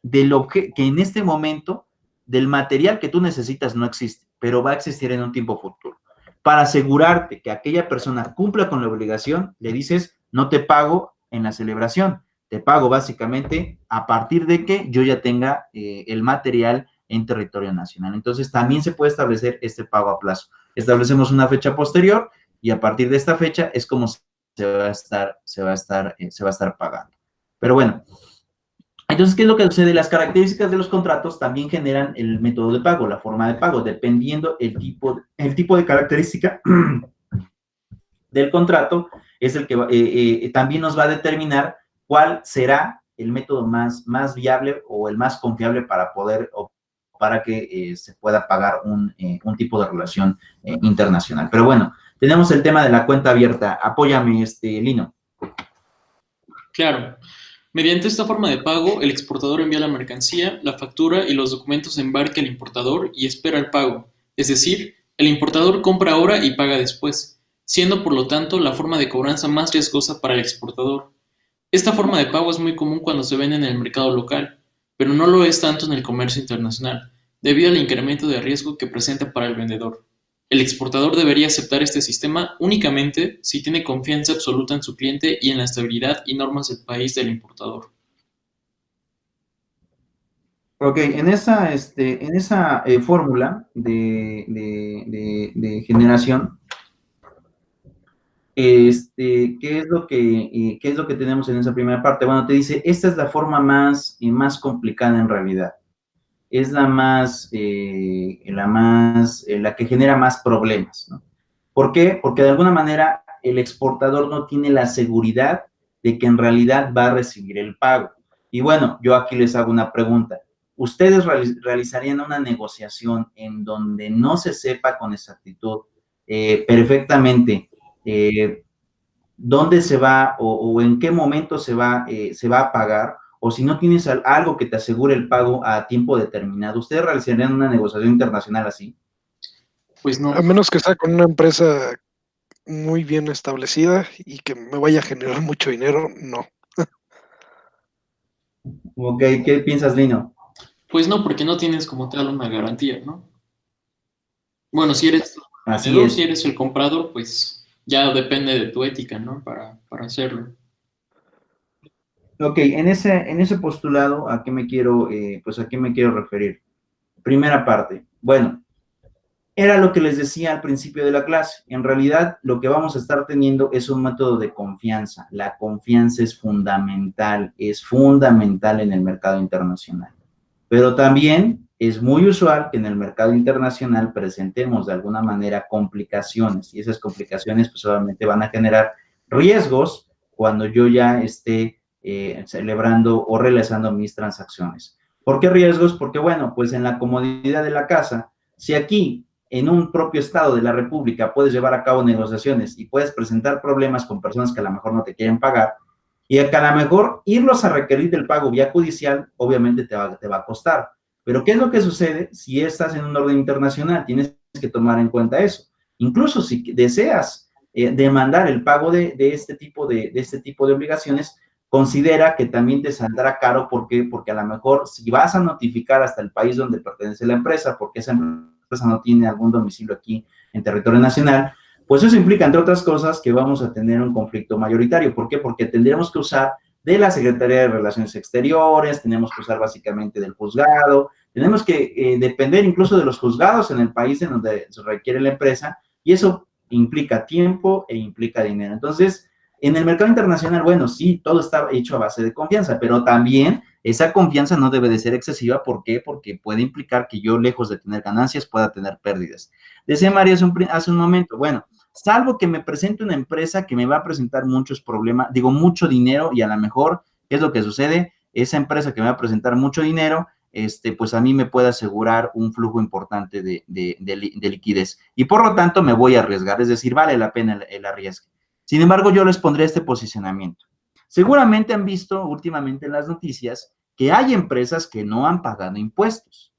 que en este momento del material que tú necesitas no existe, pero va a existir en un tiempo futuro. Para asegurarte que aquella persona cumpla con la obligación, le dices, no te pago en la celebración, te pago básicamente a partir de que yo ya tenga el material en territorio nacional. Entonces, también se puede establecer este pago a plazo. Establecemos una fecha posterior y a partir de esta fecha es como se va a estar pagando. Pero bueno, entonces, ¿qué es lo que sucede? Las características de los contratos también generan el método de pago, la forma de pago, dependiendo el tipo de característica del contrato, es el que también nos va a determinar cuál será el método más viable o el más confiable para que se pueda pagar un tipo de relación internacional. Pero bueno, tenemos el tema de la cuenta abierta. Apóyame, Lino. Claro. Mediante esta forma de pago, el exportador envía la mercancía, la factura y los documentos de embarque al importador y espera el pago. Es decir, el importador compra ahora y paga después, siendo por lo tanto la forma de cobranza más riesgosa para el exportador. Esta forma de pago es muy común cuando se vende en el mercado local, pero no lo es tanto en el comercio internacional, debido al incremento de riesgo que presenta para el vendedor. El exportador debería aceptar este sistema únicamente si tiene confianza absoluta en su cliente y en la estabilidad y normas del país del importador. Ok, en esa fórmula de generación, ¿qué es lo que tenemos en esa primera parte? Bueno, te dice, esta es la forma más complicada en realidad. Es la que genera más problemas, ¿no? ¿Por qué? Porque de alguna manera el exportador no tiene la seguridad de que en realidad va a recibir el pago. Y bueno, yo aquí les hago una pregunta. ¿Ustedes realizarían una negociación en donde no se sepa con exactitud perfectamente dónde se va o en qué momento se va a pagar o si no tienes algo que te asegure el pago a tiempo determinado, ¿ustedes realizarían una negociación internacional así? Pues no. A menos que sea con una empresa muy bien establecida y que me vaya a generar mucho dinero, no. Ok, ¿qué piensas, Lino? Pues no, porque no tienes como tal una garantía, ¿no? Bueno, si eres el Así vendedor, si es. eres el comprador, pues ya depende de tu ética, ¿no? Para hacerlo. Ok, en ese postulado, pues a qué me quiero referir? Primera parte, bueno, era lo que les decía al principio de la clase. En realidad, lo que vamos a estar teniendo es un método de confianza. La confianza es fundamental en el mercado internacional. Pero también es muy usual que en el mercado internacional presentemos de alguna manera complicaciones y esas complicaciones pues obviamente van a generar riesgos cuando yo ya esté celebrando o realizando mis transacciones. ¿Por qué riesgos? Porque bueno, pues en la comodidad de la casa, si aquí en un propio estado de la República puedes llevar a cabo negociaciones y puedes presentar problemas con personas que a lo mejor no te quieren pagar, y que a lo mejor irlos a requerir del pago vía judicial, obviamente te va a costar. Pero ¿qué es lo que sucede si estás en un orden internacional? Tienes que tomar en cuenta eso. Incluso si deseas demandar el pago de este tipo de obligaciones, considera que también te saldrá caro. ¿Por qué? Porque a lo mejor si vas a notificar hasta el país donde pertenece la empresa, porque esa empresa no tiene algún domicilio aquí en territorio nacional, pues eso implica, entre otras cosas, que vamos a tener un conflicto mayoritario. ¿Por qué? Porque tendremos que usar de la Secretaría de Relaciones Exteriores, tenemos que usar básicamente del juzgado, tenemos que depender incluso de los juzgados en el país en donde se requiere la empresa, y eso implica tiempo e implica dinero. Entonces, en el mercado internacional, bueno, sí, todo está hecho a base de confianza, pero también esa confianza no debe de ser excesiva. ¿Por qué? Porque puede implicar que yo, lejos de tener ganancias, pueda tener pérdidas. Decía María hace un momento, bueno, salvo que me presente una empresa que me va a presentar muchos problemas, digo, mucho dinero, y a lo mejor, ¿qué es lo que sucede? Esa empresa que me va a presentar mucho dinero, pues a mí me puede asegurar un flujo importante de liquidez, y por lo tanto me voy a arriesgar, es decir, vale la pena el arriesgue. Sin embargo, yo les pondré este posicionamiento. Seguramente han visto últimamente en las noticias que hay empresas que no han pagado impuestos.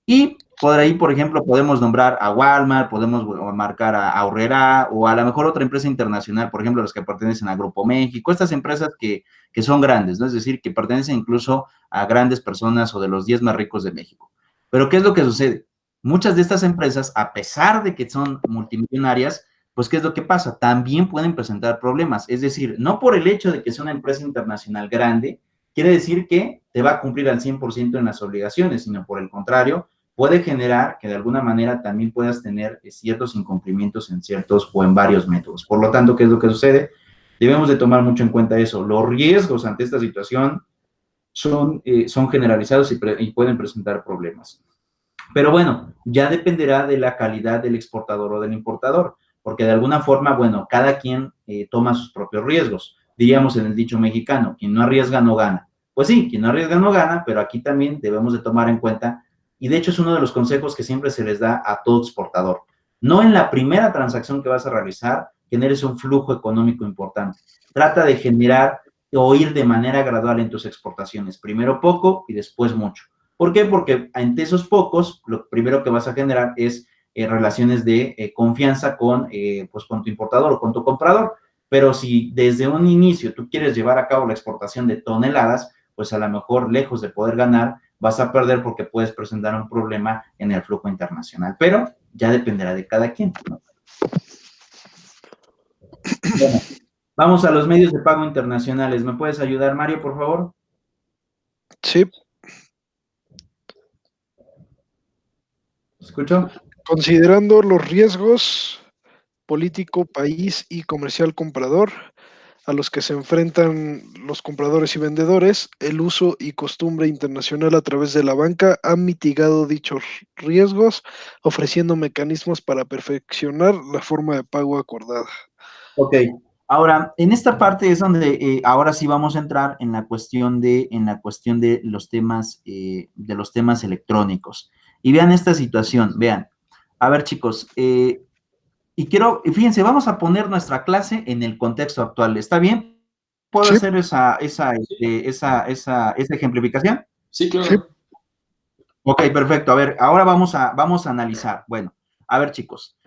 Y por ahí, por ejemplo, podemos nombrar a Walmart, podemos marcar a Aurrera o a lo mejor otra empresa internacional, por ejemplo, las que pertenecen a Grupo México, estas empresas que son grandes, ¿no? Es decir, que pertenecen incluso a grandes personas o de los 10 más ricos de México. Pero ¿qué es lo que sucede? Muchas de estas empresas, a pesar de que son multimillonarias, pues ¿qué es lo que pasa? También pueden presentar problemas. Es decir, no por el hecho de que sea una empresa internacional grande, quiere decir que te va a cumplir al 100% en las obligaciones, sino por el contrario, puede generar que de alguna manera también puedas tener ciertos incumplimientos en ciertos o en varios métodos. Por lo tanto, ¿qué es lo que sucede? Debemos de tomar mucho en cuenta eso. Los riesgos ante esta situación son generalizados y pueden presentar problemas. Pero bueno, ya dependerá de la calidad del exportador o del importador, porque de alguna forma, bueno, cada quien toma sus propios riesgos. Diríamos en el dicho mexicano, quien no arriesga no gana. Pues sí, quien no arriesga no gana, pero aquí también debemos de tomar en cuenta, y de hecho es uno de los consejos que siempre se les da a todo exportador. No en la primera transacción que vas a realizar generes un flujo económico importante. Trata de generar o ir de manera gradual en tus exportaciones. Primero poco y después mucho. ¿Por qué? Porque ante esos pocos, lo primero que vas a generar es relaciones de confianza pues con tu importador o con tu comprador. Pero si desde un inicio tú quieres llevar a cabo la exportación de toneladas, pues a lo mejor, lejos de poder ganar, vas a perder porque puedes presentar un problema en el flujo internacional. Pero ya dependerá de cada quien, ¿no? Bueno, vamos a los medios de pago internacionales. ¿Me puedes ayudar, Mario, por favor? Sí. ¿Escucho? Considerando los riesgos político, país y comercial comprador a los que se enfrentan los compradores y vendedores, el uso y costumbre internacional a través de la banca ha mitigado dichos riesgos, ofreciendo mecanismos para perfeccionar la forma de pago acordada. Ok, ahora, en esta parte es donde ahora sí vamos a entrar en la cuestión de los temas electrónicos. Y vean esta situación, vean. A ver, chicos, y fíjense, vamos a poner nuestra clase en el contexto actual, ¿está bien? ¿Puedo Sí. hacer esa ejemplificación? Sí, claro. Sí. Ok, perfecto. A ver, ahora vamos a analizar. Bueno, a ver, chicos.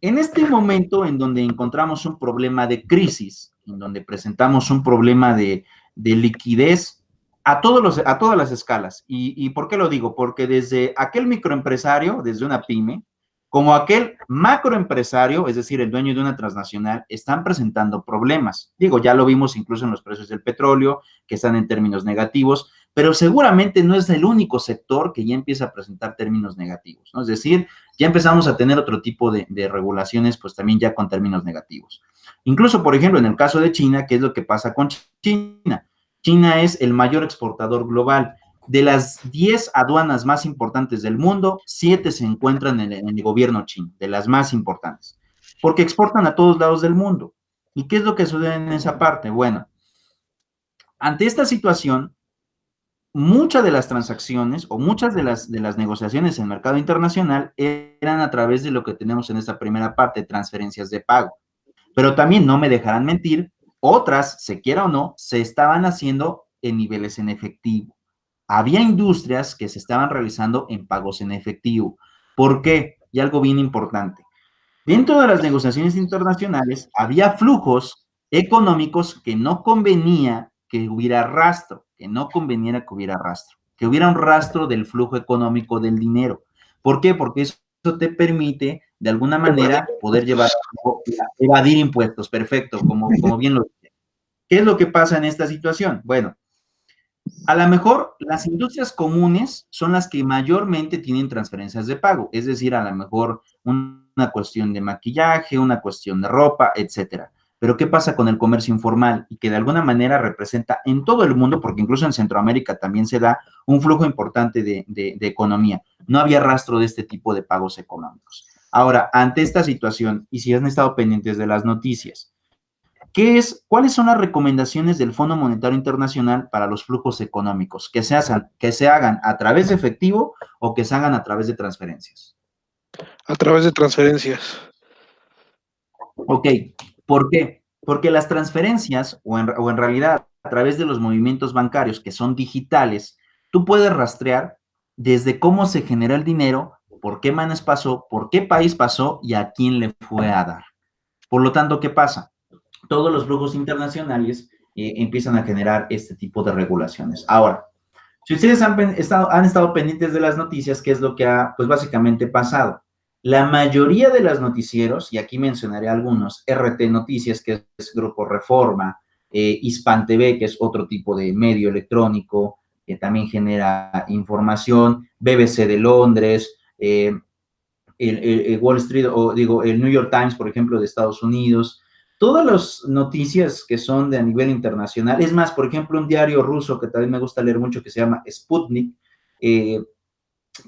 En este momento en donde encontramos un problema de crisis, en donde presentamos un problema de liquidez a todas las escalas. ¿Y por qué lo digo? Porque desde aquel microempresario, desde una pyme, como aquel macroempresario, es decir, el dueño de una transnacional, están presentando problemas. Digo, ya lo vimos incluso en los precios del petróleo, que están en términos negativos, pero seguramente no es el único sector que ya empieza a presentar términos negativos, ¿no? Es decir, ya empezamos a tener otro tipo de regulaciones, pues también ya con términos negativos. Incluso, por ejemplo, en el caso de China, ¿qué es lo que pasa con China? China es el mayor exportador global. De las 10 aduanas más importantes del mundo, 7 se encuentran en el gobierno chino, de las más importantes, porque exportan a todos lados del mundo. ¿Y qué es lo que sucede en esa parte? Bueno, ante esta situación, muchas de las transacciones o muchas de las negociaciones en el mercado internacional eran a través de lo que tenemos en esta primera parte, transferencias de pago. Pero también no me dejarán mentir, otras, se quiera o no, se estaban haciendo en niveles en efectivo. Había industrias que se estaban realizando en pagos en efectivo. ¿Por qué? Y algo bien importante. Dentro de las negociaciones internacionales había flujos económicos que no convenía que hubiera rastro, que no conveniera que hubiera rastro, que hubiera un rastro del flujo económico del dinero. ¿Por qué? Porque eso te permite, de alguna manera, poder llevar a evadir impuestos. Perfecto, como bien lo dije. ¿Qué es lo que pasa en esta situación? Bueno, a lo mejor las industrias comunes son las que mayormente tienen transferencias de pago, es decir, a lo mejor una cuestión de maquillaje, una cuestión de ropa, etcétera. Pero ¿qué pasa con el comercio informal? Y que de alguna manera representa en todo el mundo, porque incluso en Centroamérica también se da un flujo importante de economía. No había rastro de este tipo de pagos económicos. Ahora, ante esta situación, y si han estado pendientes de las noticias, ¿cuáles son las recomendaciones del Fondo Monetario Internacional para los flujos económicos? Que se hagan a través de efectivo o que se hagan a través de transferencias. A través de transferencias. Ok, ¿por qué? Porque las transferencias, o en realidad a través de los movimientos bancarios que son digitales, tú puedes rastrear desde cómo se genera el dinero, por qué manos pasó, por qué país pasó y a quién le fue a dar. Por lo tanto, ¿qué pasa? Todos los flujos internacionales empiezan a generar este tipo de regulaciones. Ahora, si ustedes han estado pendientes de las noticias, ¿qué es lo que ha, pues básicamente pasado? La mayoría de los noticieros, y aquí mencionaré algunos, RT Noticias, que es Grupo Reforma, Hispan TV, que es otro tipo de medio electrónico, que también genera información, BBC de Londres, el Wall Street, o digo, el New York Times, por ejemplo, de Estados Unidos, todas las noticias que son de a nivel internacional, es más, por ejemplo, un diario ruso que también me gusta leer mucho, que se llama Sputnik,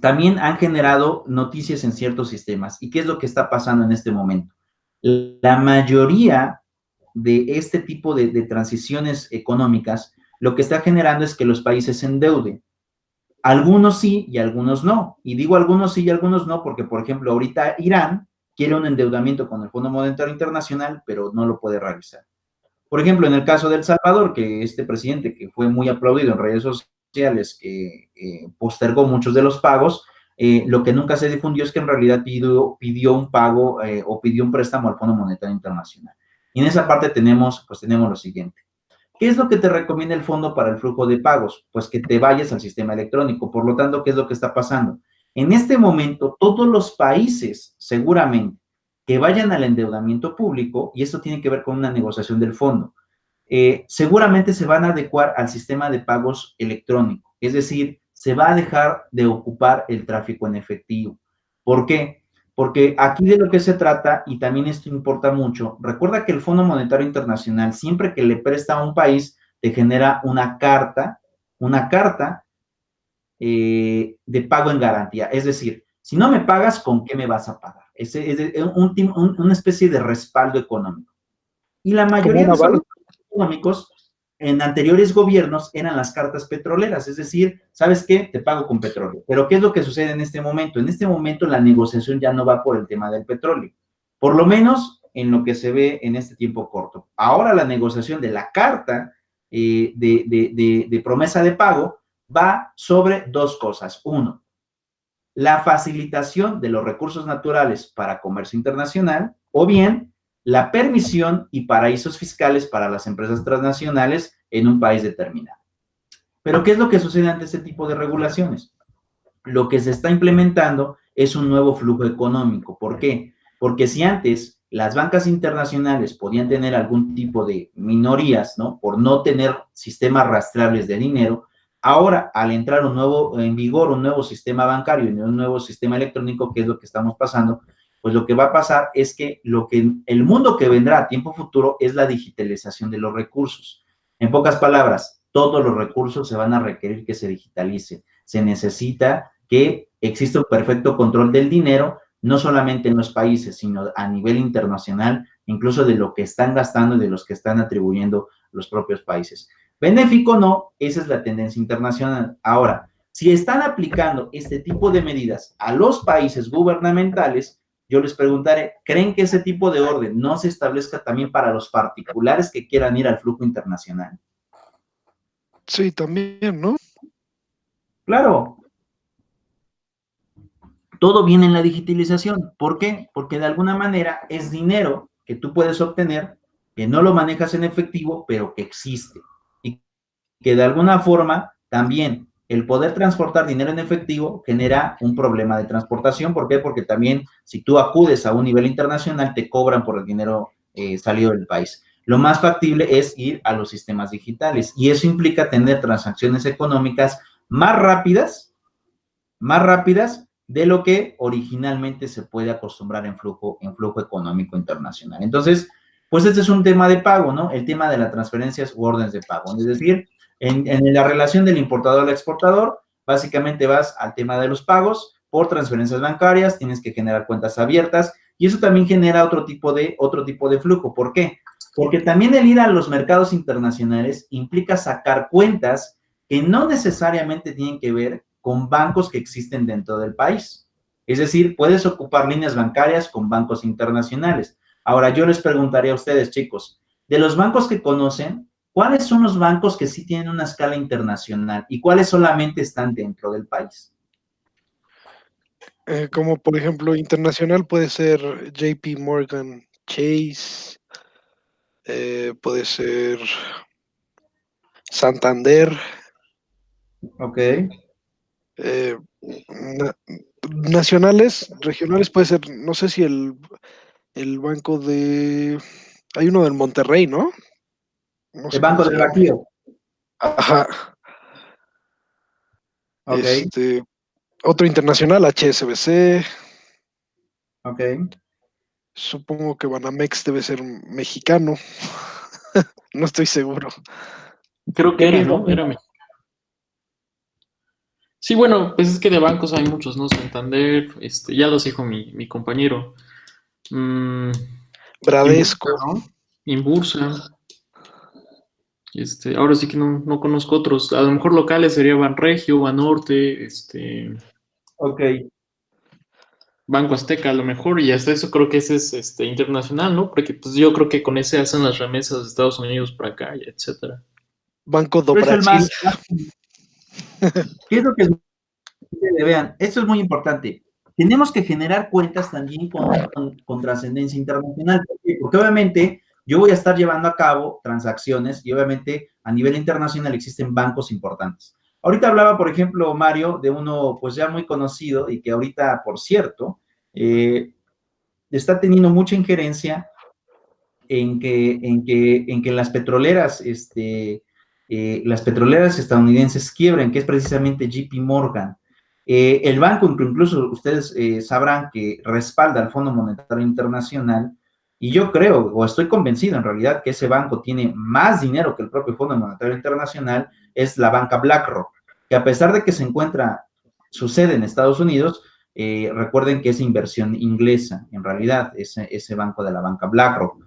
también han generado noticias en ciertos sistemas. ¿Y qué es lo que está pasando en este momento? La mayoría de este tipo de transiciones económicas, lo que está generando es que los países se endeuden. Algunos sí y algunos no. Y digo algunos sí y algunos no porque, por ejemplo, ahorita Irán quiere un endeudamiento con el Fondo Monetario Internacional, pero no lo puede realizar. Por ejemplo, en el caso de El Salvador, que este presidente que fue muy aplaudido en redes sociales, que postergó muchos de los pagos, lo que nunca se difundió es que en realidad pidió un pago o pidió un préstamo al Fondo Monetario Internacional. Y en esa parte tenemos lo siguiente. ¿Qué es lo que te recomienda el fondo para el flujo de pagos? Pues que te vayas al sistema electrónico. Por lo tanto, ¿qué es lo que está pasando? En este momento, todos los países, seguramente, que vayan al endeudamiento público, y esto tiene que ver con una negociación del fondo, seguramente se van a adecuar al sistema de pagos electrónico. Es decir, se va a dejar de ocupar el tráfico en efectivo. ¿Por qué? Porque aquí de lo que se trata, y también esto importa mucho, recuerda que el Fondo Monetario Internacional, siempre que le presta a un país, te genera una carta de pago en garantía. Es decir, si no me pagas, ¿con qué me vas a pagar? Es una especie de respaldo económico. Y la mayoría de esos respaldos económicos en anteriores gobiernos eran las cartas petroleras, es decir, ¿sabes qué? Te pago con petróleo. Pero ¿qué es lo que sucede en este momento? En este momento la negociación ya no va por el tema del petróleo. Por lo menos en lo que se ve en este tiempo corto. Ahora la negociación de la carta de promesa de pago va sobre dos cosas. Uno, la facilitación de los recursos naturales para comercio internacional, o bien la permisión y paraísos fiscales para las empresas transnacionales en un país determinado. Pero ¿qué es lo que sucede ante este tipo de regulaciones? Lo que se está implementando es un nuevo flujo económico. ¿Por qué? Porque si antes las bancas internacionales podían tener algún tipo de minorías, ¿no? Por no tener sistemas rastreables de dinero, ahora al entrar en vigor un nuevo sistema bancario y un nuevo sistema electrónico, que es lo que estamos pasando, pues lo que va a pasar es que el mundo que vendrá a tiempo futuro es la digitalización de los recursos. En pocas palabras, todos los recursos se van a requerir que se digitalicen. Se necesita que exista un perfecto control del dinero, no solamente en los países, sino a nivel internacional, incluso de lo que están gastando y de los que están atribuyendo los propios países. Benéfico o no, esa es la tendencia internacional. Ahora, si están aplicando este tipo de medidas a los países gubernamentales, yo les preguntaré, ¿creen que ese tipo de orden no se establezca también para los particulares que quieran ir al flujo internacional? Sí, también, ¿no? Claro, todo viene en la digitalización. ¿Por qué? Porque de alguna manera es dinero que tú puedes obtener, que no lo manejas en efectivo, pero que existe. Y que de alguna forma también el poder transportar dinero en efectivo genera un problema de transportación. ¿Por qué? Porque también si tú acudes a un nivel internacional, te cobran por el dinero salido del país. Lo más factible es ir a los sistemas digitales y eso implica tener transacciones económicas más rápidas de lo que originalmente se puede acostumbrar en flujo económico internacional. Entonces, pues este es un tema de pago, ¿no? El tema de las transferencias u órdenes de pago. Es decir, en la relación del importador al exportador, básicamente vas al tema de los pagos por transferencias bancarias, tienes que generar cuentas abiertas y eso también genera otro tipo de flujo. ¿Por qué? Porque también el ir a los mercados internacionales implica sacar cuentas que no necesariamente tienen que ver con bancos que existen dentro del país. Es decir, puedes ocupar líneas bancarias con bancos internacionales. Ahora, yo les preguntaría a ustedes, chicos, de los bancos que conocen, ¿cuáles son los bancos que sí tienen una escala internacional y cuáles solamente están dentro del país? Como por ejemplo, internacional puede ser JP Morgan Chase, puede ser Santander, Ok. na- nacionales, regionales puede ser, no sé si el banco de, hay uno del Monterrey, ¿no? No El sé cómo Banco se del llama. Bajío. Ajá, Ok. otro internacional, HSBC, Ok. supongo que Banamex debe ser mexicano, no estoy seguro. Creo que ¿Qué era, piensas? ¿no? Era México. Sí, bueno, pues es que de bancos hay muchos, ¿no? Santander, ya los dijo mi compañero. Mm, Inbursa, Bradesco, ¿no? Inbursa. Ahora sí que no conozco otros. A lo mejor locales sería Banregio, Banorte, Ok. Banco Azteca, a lo mejor, y hasta eso creo que ese es internacional, ¿no? Porque pues yo creo que con ese hacen las remesas de Estados Unidos para acá, y etcétera. Banco do Pero es el Brasil. más. ¿Qué es lo que vean? Esto es muy importante. Tenemos que generar cuentas también con trascendencia internacional. ¿Por qué? Porque obviamente yo voy a estar llevando a cabo transacciones y obviamente a nivel internacional existen bancos importantes. Ahorita hablaba, por ejemplo, Mario, de uno pues ya muy conocido y que ahorita, por cierto, está teniendo mucha injerencia en que las petroleras estadounidenses quiebren, que es precisamente JP Morgan. El banco, incluso ustedes sabrán que respalda al Fondo Monetario Internacional, y yo creo, o estoy convencido en realidad, que ese banco tiene más dinero que el propio Fondo Monetario Internacional, es la banca BlackRock, que a pesar de que se encuentra su sede en Estados Unidos, recuerden que es inversión inglesa, en realidad, ese banco de la banca BlackRock.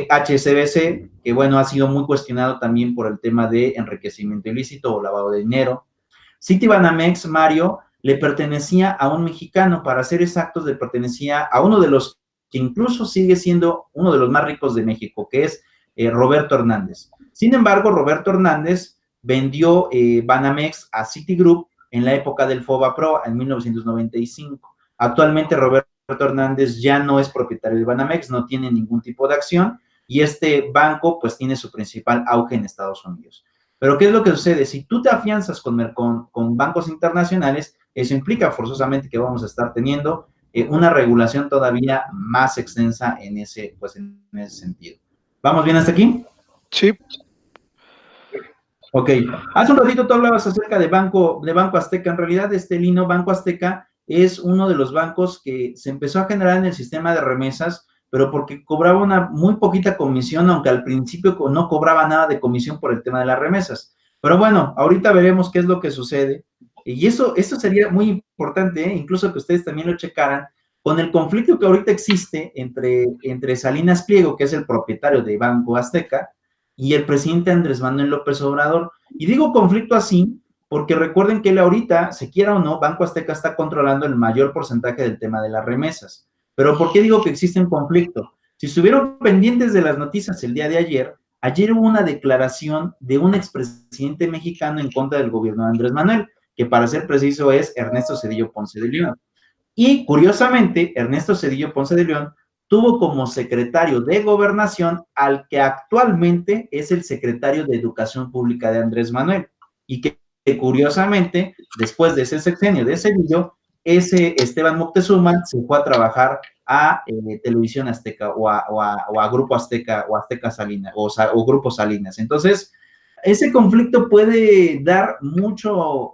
HSBC, que bueno, ha sido muy cuestionado también por el tema de enriquecimiento ilícito o lavado de dinero. Citibanamex, Mario, le pertenecía a un mexicano, para ser exactos, le pertenecía a uno de los que incluso sigue siendo uno de los más ricos de México, que es Roberto Hernández. Sin embargo, Roberto Hernández vendió Banamex a Citigroup en la época del FOBAPRO en 1995. Actualmente Roberto Hernández ya no es propietario de Banamex, no tiene ningún tipo de acción y este banco pues tiene su principal auge en Estados Unidos. Pero ¿qué es lo que sucede? Si tú te afianzas con bancos internacionales, eso implica forzosamente que vamos a estar teniendo una regulación todavía más extensa en ese sentido. ¿Vamos bien hasta aquí? Sí. Ok. Hace un ratito tú hablabas acerca de Banco Azteca. En realidad, Lino, Banco Azteca es uno de los bancos que se empezó a generar en el sistema de remesas, pero porque cobraba una muy poquita comisión, aunque al principio no cobraba nada de comisión por el tema de las remesas. Pero bueno, ahorita veremos qué es lo que sucede. Y esto sería muy importante, incluso que ustedes también lo checaran, con el conflicto que ahorita existe entre Salinas Pliego, que es el propietario de Banco Azteca, y el presidente Andrés Manuel López Obrador. Y digo conflicto así porque recuerden que él ahorita, se quiera o no, Banco Azteca está controlando el mayor porcentaje del tema de las remesas. Pero ¿por qué digo que existe un conflicto? Si estuvieron pendientes de las noticias el día de ayer hubo una declaración de un expresidente mexicano en contra del gobierno de Andrés Manuel, que para ser preciso es Ernesto Zedillo Ponce de León. Y curiosamente, Ernesto Zedillo Ponce de León tuvo como secretario de Gobernación al que actualmente es el secretario de Educación Pública de Andrés Manuel, y que curiosamente, después de ese sexenio de Zedillo, ese Esteban Moctezuma se fue a trabajar a Televisión Azteca o a Grupo Azteca o Azteca Salinas o Grupo Salinas. Entonces, ese conflicto puede dar mucho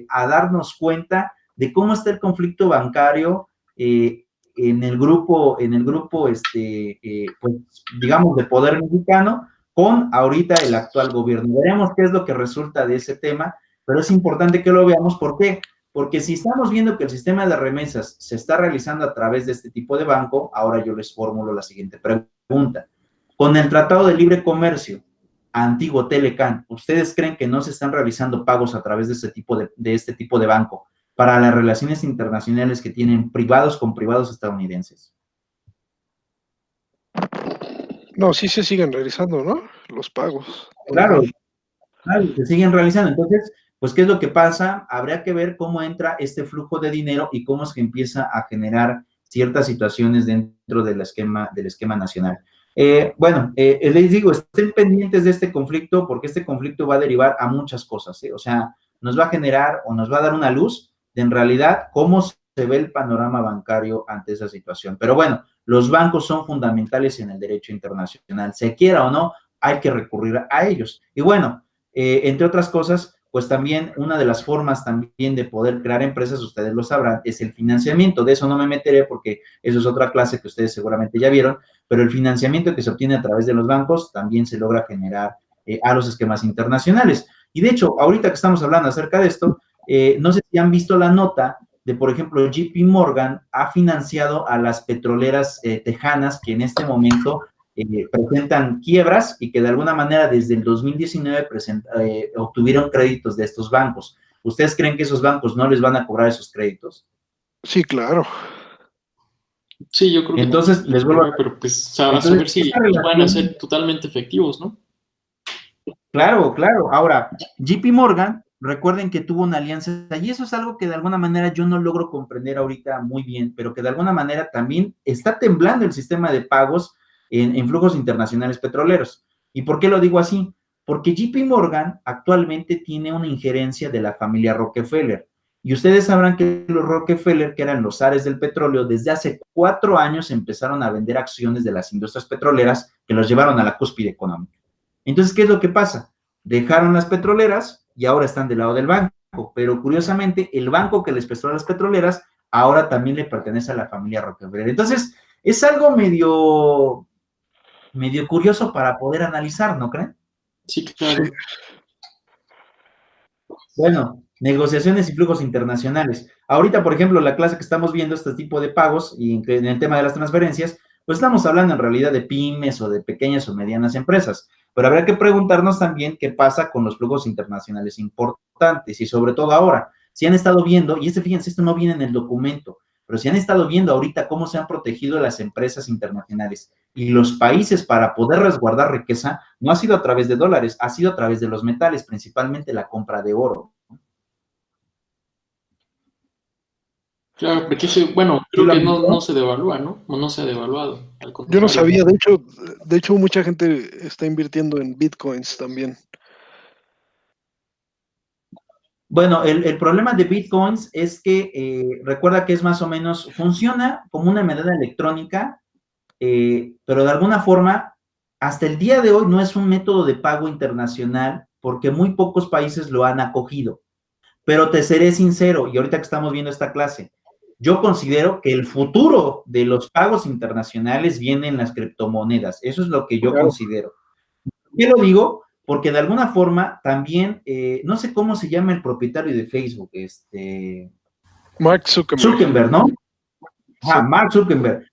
a darnos cuenta de cómo está el conflicto bancario en el grupo, pues, digamos, de poder mexicano, con ahorita el actual gobierno. Veremos qué es lo que resulta de ese tema, pero es importante que lo veamos. ¿Por qué? Porque si estamos viendo que el sistema de remesas se está realizando a través de este tipo de banco, ahora yo les formulo la siguiente pregunta. Con el Tratado de Libre Comercio, antiguo Telecan, ¿ustedes creen que no se están realizando pagos a través de este tipo de banco para las relaciones internacionales que tienen privados con privados estadounidenses? No, sí se siguen realizando, ¿no? Los pagos. Claro, se siguen realizando. Entonces, pues, ¿qué es lo que pasa? Habría que ver cómo entra este flujo de dinero y cómo es que empieza a generar ciertas situaciones dentro del esquema nacional. Les digo, estén pendientes de este conflicto, porque este conflicto va a derivar a muchas cosas, ¿eh? O sea, nos va a generar o nos va a dar una luz de en realidad cómo se ve el panorama bancario ante esa situación. Pero bueno, los bancos son fundamentales en el derecho internacional, se quiera o no, hay que recurrir a ellos. Y bueno, entre otras cosas, pues también una de las formas también de poder crear empresas, ustedes lo sabrán, es el financiamiento. De eso no me meteré porque eso es otra clase que ustedes seguramente ya vieron, pero el financiamiento que se obtiene a través de los bancos también se logra generar a los esquemas internacionales. Y de hecho, ahorita que estamos hablando acerca de esto, no sé si han visto la nota de, por ejemplo, JP Morgan ha financiado a las petroleras tejanas que en este momento presentan quiebras y que de alguna manera desde el 2019 obtuvieron créditos de estos bancos. ¿Ustedes creen que esos bancos no les van a cobrar esos créditos? Sí, claro. Sí, yo creo que entonces les vuelvo a... pero pues a saber si van a ser totalmente efectivos, ¿no? Claro, claro. Ahora, JP Morgan, recuerden que tuvo una alianza, y eso es algo que de alguna manera yo no logro comprender ahorita muy bien, pero que de alguna manera también está temblando el sistema de pagos en flujos internacionales petroleros. ¿Y por qué lo digo así? Porque JP Morgan actualmente tiene una injerencia de la familia Rockefeller. Y ustedes sabrán que los Rockefeller, que eran los zares del petróleo, desde hace 4 años empezaron a vender acciones de las industrias petroleras que los llevaron a la cúspide económica. Entonces, ¿qué es lo que pasa? Dejaron las petroleras y ahora están del lado del banco, pero curiosamente el banco que les prestó a las petroleras ahora también le pertenece a la familia Rockefeller. Entonces, es algo medio curioso para poder analizar, ¿no creen? Sí, claro. Sí. Bueno, negociaciones y flujos internacionales. Ahorita, por ejemplo, la clase que estamos viendo, este tipo de pagos y en el tema de las transferencias, pues estamos hablando en realidad de pymes o de pequeñas o medianas empresas, pero habrá que preguntarnos también qué pasa con los flujos internacionales importantes y sobre todo ahora, si han estado viendo, y fíjense, esto no viene en el documento, pero si han estado viendo ahorita cómo se han protegido las empresas internacionales y los países para poder resguardar riqueza, no ha sido a través de dólares, ha sido a través de los metales, principalmente la compra de oro. Claro, porque bueno, creo que no se devalúa, ¿no? No se ha devaluado, al Yo contrario. no sabía, de hecho mucha gente está invirtiendo en bitcoins también. Bueno, el problema de Bitcoins es que recuerda que es más o menos, funciona como una moneda electrónica, pero de alguna forma, hasta el día de hoy no es un método de pago internacional porque muy pocos países lo han acogido. Pero te seré sincero, y ahorita que estamos viendo esta clase, yo considero que el futuro de los pagos internacionales viene en las criptomonedas. Eso es lo que yo considero. ¿Por qué lo digo? Porque de alguna forma también, no sé cómo se llama el propietario de Facebook, Mark Zuckerberg. Zuckerberg, ¿no? Sí. Mark Zuckerberg.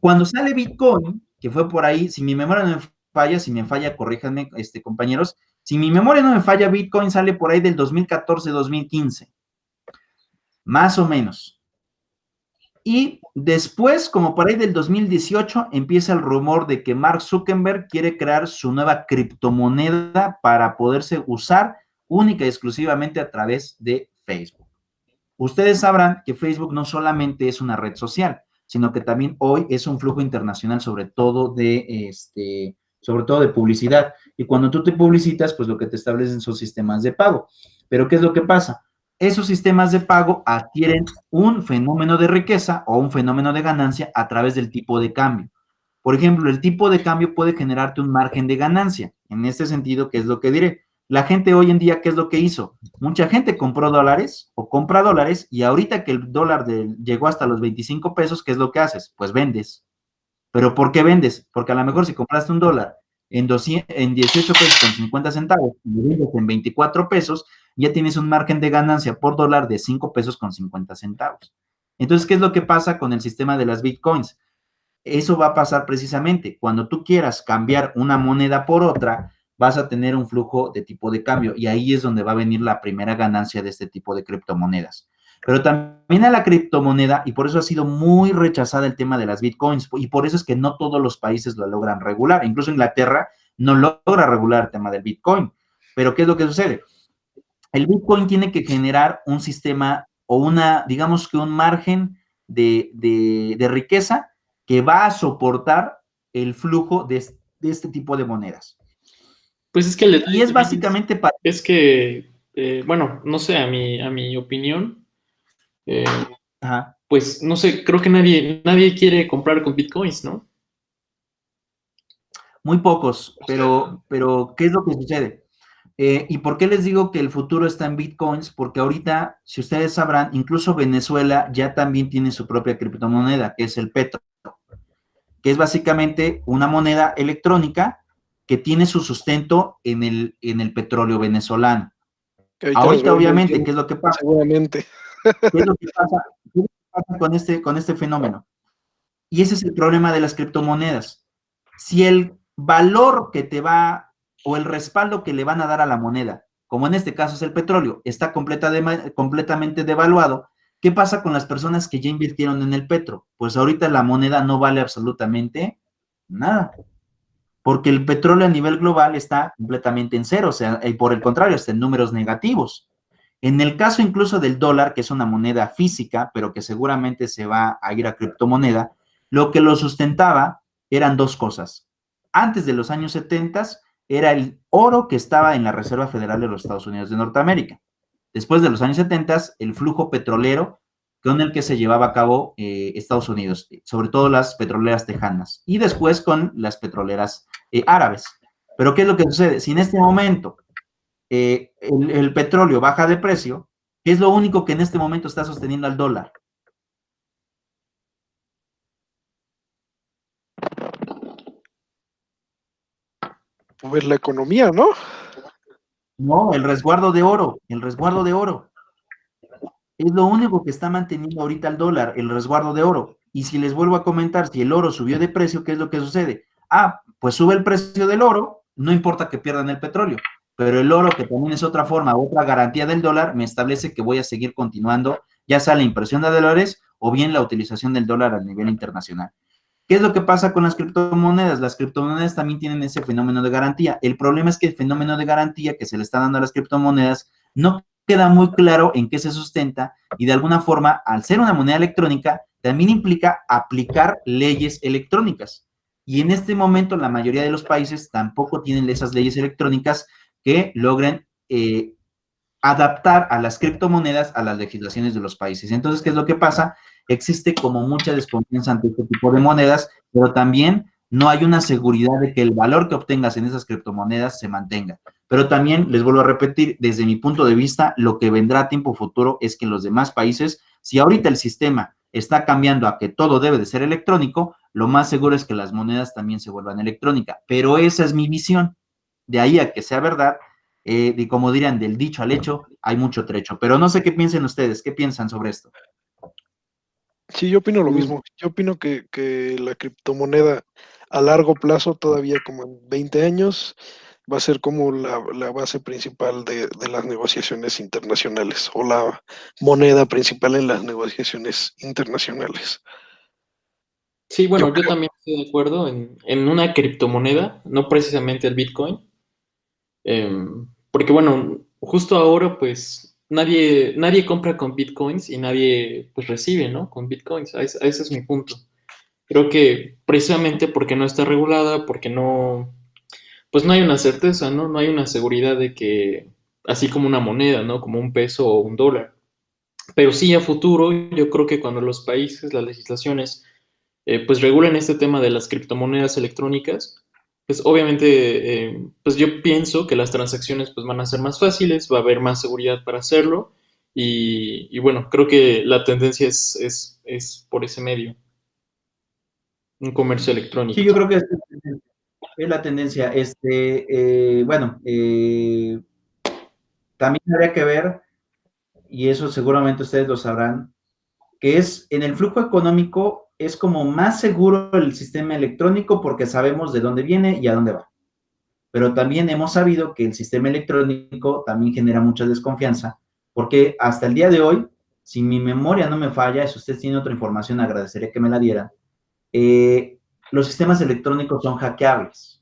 Cuando sale Bitcoin, que fue por ahí, si mi memoria no me falla, si me falla, corríjanme, compañeros, si mi memoria no me falla, Bitcoin sale por ahí del 2014-2015, más o menos. Y después, como por ahí del 2018, empieza el rumor de que Mark Zuckerberg quiere crear su nueva criptomoneda para poderse usar única y exclusivamente a través de Facebook. Ustedes sabrán que Facebook no solamente es una red social, sino que también hoy es un flujo internacional, sobre todo de publicidad. Y cuando tú te publicitas, pues lo que te establecen son sistemas de pago. Pero ¿qué es lo que pasa? Esos sistemas de pago adquieren un fenómeno de riqueza o un fenómeno de ganancia a través del tipo de cambio. Por ejemplo, el tipo de cambio puede generarte un margen de ganancia. En este sentido, ¿qué es lo que diré? La gente hoy en día, ¿qué es lo que hizo? Mucha gente compró dólares o compra dólares y ahorita que el dólar llegó hasta los 25 pesos, ¿qué es lo que haces? Pues vendes. ¿Pero por qué vendes? Porque a lo mejor si compraste un dólar en 18 pesos con 50 centavos y lo vendes en 24 pesos, ya tienes un margen de ganancia por dólar de 5 pesos con 50 centavos. Entonces, ¿qué es lo que pasa con el sistema de las bitcoins? Eso va a pasar precisamente. Cuando tú quieras cambiar una moneda por otra, vas a tener un flujo de tipo de cambio y ahí es donde va a venir la primera ganancia de este tipo de criptomonedas. Pero también a la criptomoneda, y por eso ha sido muy rechazada el tema de las bitcoins, y por eso es que no todos los países lo logran regular. Incluso Inglaterra no logra regular el tema del bitcoin. Pero ¿qué es lo que sucede? El bitcoin tiene que generar un sistema o digamos que un margen de riqueza que va a soportar el flujo de este tipo de monedas. Pues es que y es básicamente para... Es que, bueno, no sé, a mi opinión, pues no sé, creo que nadie quiere comprar con bitcoins, ¿no? Muy pocos, pero ¿qué es lo que sucede? ¿Y por qué les digo que el futuro está en bitcoins? Porque ahorita, si ustedes sabrán, incluso Venezuela ya también tiene su propia criptomoneda, que es el Petro, que es básicamente una moneda electrónica que tiene su sustento en el petróleo venezolano. Ahorita, obviamente, ¿qué es lo que pasa? Seguramente. ¿Qué es lo que pasa? ¿Qué es lo que pasa con este fenómeno? Y ese es el problema de las criptomonedas. Si el valor que te va, o el respaldo que le van a dar a la moneda, como en este caso es el petróleo, está completamente devaluado, ¿qué pasa con las personas que ya invirtieron en el petro? Pues ahorita la moneda no vale absolutamente nada, porque el petróleo a nivel global está completamente en cero, o sea, por el contrario, está en números negativos. En el caso incluso del dólar, que es una moneda física, pero que seguramente se va a ir a criptomoneda, lo que lo sustentaba eran dos cosas. Antes de los años 70 era el oro que estaba en la Reserva Federal de los Estados Unidos de Norteamérica. Después de los años 70, el flujo petrolero con el que se llevaba a cabo Estados Unidos, sobre todo las petroleras tejanas, y después con las petroleras árabes. Pero ¿qué es lo que sucede? Si en este momento el petróleo baja de precio, ¿qué es lo único que en este momento está sosteniendo al dólar? Pues la economía, ¿no? No, el resguardo de oro, el resguardo de oro. Es lo único que está manteniendo ahorita el dólar, el resguardo de oro. Y si les vuelvo a comentar, si el oro subió de precio, ¿qué es lo que sucede? Pues sube el precio del oro, no importa que pierdan el petróleo, pero el oro, que también es otra forma, otra garantía del dólar, me establece que voy a seguir continuando, ya sea la impresión de dólares o bien la utilización del dólar a nivel internacional. ¿Qué es lo que pasa con las criptomonedas? Las criptomonedas también tienen ese fenómeno de garantía. El problema es que el fenómeno de garantía que se le está dando a las criptomonedas no queda muy claro en qué se sustenta y de alguna forma, al ser una moneda electrónica, también implica aplicar leyes electrónicas. Y en este momento la mayoría de los países tampoco tienen esas leyes electrónicas que logren adaptar a las criptomonedas a las legislaciones de los países. Entonces, ¿qué es lo que pasa? Existe como mucha desconfianza ante este tipo de monedas, pero también no hay una seguridad de que el valor que obtengas en esas criptomonedas se mantenga. Pero también, les vuelvo a repetir, desde mi punto de vista, lo que vendrá a tiempo futuro es que en los demás países, si ahorita el sistema está cambiando a que todo debe de ser electrónico, lo más seguro es que las monedas también se vuelvan electrónicas. Pero esa es mi visión. De ahí a que sea verdad, y como dirían, del dicho al hecho, hay mucho trecho. Pero no sé qué piensen ustedes, ¿qué piensan sobre esto? Sí, yo opino lo mismo. Yo opino que la criptomoneda a largo plazo, todavía como en 20 años, va a ser como la base principal de las negociaciones internacionales o la moneda principal en las negociaciones internacionales. Sí, Yo bueno, yo creo. también estoy de acuerdo en una criptomoneda, no precisamente el Bitcoin, porque bueno, justo ahora pues nadie compra con Bitcoins y nadie pues recibe, ¿no? Con Bitcoins, ese es mi punto. Creo que precisamente porque no está regulada, porque no, pues no hay una certeza, ¿no? No hay una seguridad de que, así como una moneda, ¿no? Como un peso o un dólar. Pero sí a futuro, yo creo que cuando los países, las legislaciones, pues regulen este tema de las criptomonedas electrónicas, pues obviamente, pues yo pienso que las transacciones pues van a ser más fáciles, va a haber más seguridad para hacerlo y bueno, creo que la tendencia es por ese medio, un comercio Sí, electrónico. yo creo que es la tendencia. Bueno, también habría que ver, y eso seguramente ustedes lo sabrán, que es en el flujo económico es como más seguro el sistema electrónico porque sabemos de dónde viene y a dónde va. Pero también hemos sabido que el sistema electrónico también genera mucha desconfianza, porque hasta el día de hoy, si mi memoria no me falla, si ustedes tienen otra información, agradecería que me la dieran, los sistemas electrónicos son hackeables.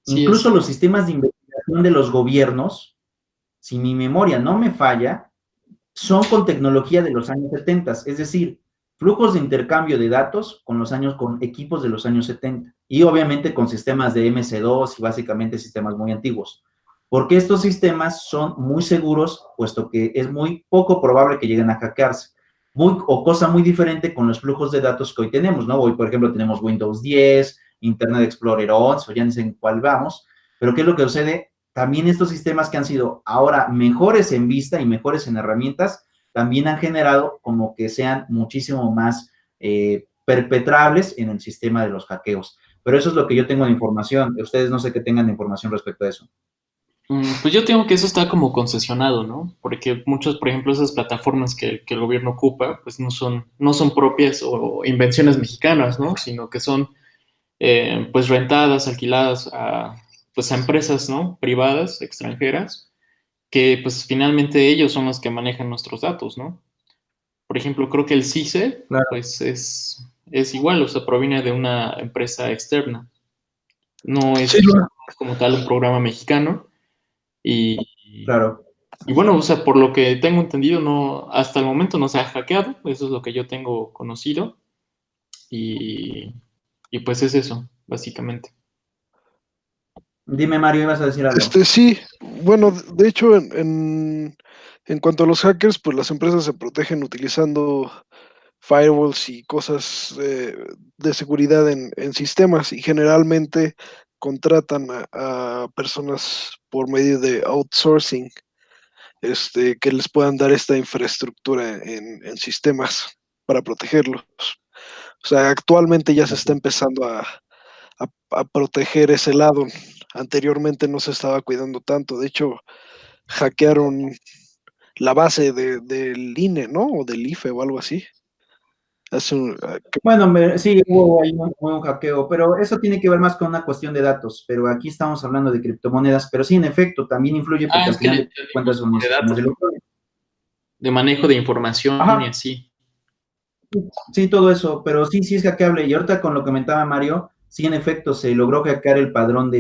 Sí Incluso es. los sistemas de investigación de los gobiernos, si mi memoria no me falla, son con tecnología de los años 70, es decir, flujos de intercambio de datos con equipos de los años 70 y obviamente con sistemas de MC2 y básicamente sistemas muy antiguos. Porque estos sistemas son muy seguros, puesto que es muy poco probable que lleguen a hackearse. O cosa muy diferente con los flujos de datos que hoy tenemos, ¿no? Hoy, por ejemplo, tenemos Windows 10, Internet Explorer 11, o ya no sé en cuál vamos, pero ¿qué es lo que sucede? También estos sistemas que han sido ahora mejores en vista y mejores en herramientas, también han generado como que sean muchísimo más perpetrables en el sistema de los hackeos. Pero eso es lo que yo tengo de información. Ustedes no sé qué tengan de información respecto a eso. Pues yo tengo que eso está como concesionado, ¿no? Porque muchos, por ejemplo, esas plataformas que el gobierno ocupa, pues no son propias o invenciones mexicanas, ¿no? Sino que son pues rentadas, alquiladas pues a empresas, ¿no? Privadas, extranjeras, que pues finalmente ellos son los que manejan nuestros datos, ¿no? Por ejemplo, creo que el CICE, Claro. pues es igual, o sea, proviene de una empresa externa. No Sí, es como tal un programa mexicano. Y, Claro. y bueno, o sea, por lo que tengo entendido, no, hasta el momento no se ha hackeado, eso es lo que yo tengo conocido. Y, y pues es eso, básicamente. Dime, Mario, ibas a decir algo. sí, bueno, de hecho, en cuanto a los hackers, pues las empresas se protegen utilizando firewalls y cosas de seguridad en sistemas y generalmente contratan a personas por medio de outsourcing, que les puedan dar esta infraestructura en sistemas para protegerlos. O sea, actualmente ya se está empezando a proteger ese lado. Anteriormente no se estaba cuidando tanto. De hecho, hackearon la base del INE, ¿no? O del IFE o algo así. Bueno, sí, hubo ahí un hackeo, pero eso tiene que ver más con una cuestión de datos, pero aquí estamos hablando de criptomonedas, pero sí, en efecto, también influye Ah, porque es al que le final de entendimos cuentas son los de sistemas datos. electrónicos. de manejo de información Ajá. y así. Sí, todo eso, pero sí, sí es hackeable. Y ahorita con lo que comentaba Mario, sí, en efecto, se logró hackear el padrón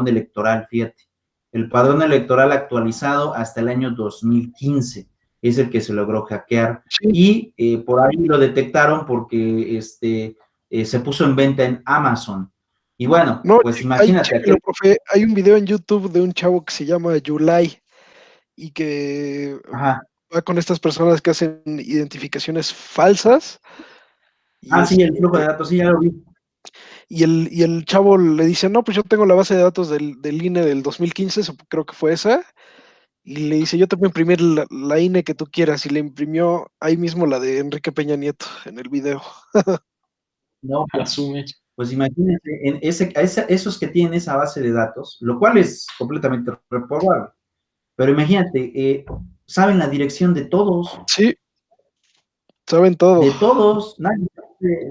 electoral, fíjate. El padrón electoral actualizado hasta el año 2015 es el que se logró hackear. Sí, Y por ahí lo detectaron porque se puso en venta en Amazon. Y bueno, no, pues ahí imagínate, chéquelo, profe. Hay un video en YouTube de un chavo que se llama Yulai y que ajá. va con estas personas que hacen identificaciones falsas y Ah, sí, el flujo de datos, sí, ya lo vi. y el chavo le dice, no, pues yo tengo la base de datos del INE del 2015, creo que fue esa, y le dice, yo te puedo imprimir la INE que tú quieras, y le imprimió ahí mismo la de Enrique Peña Nieto en el video. No, Asume. pues imagínense, esos que tienen esa base de datos, lo cual es completamente reprobable. Pero imagínate, saben la dirección Sí, saben todo. de todos, nadie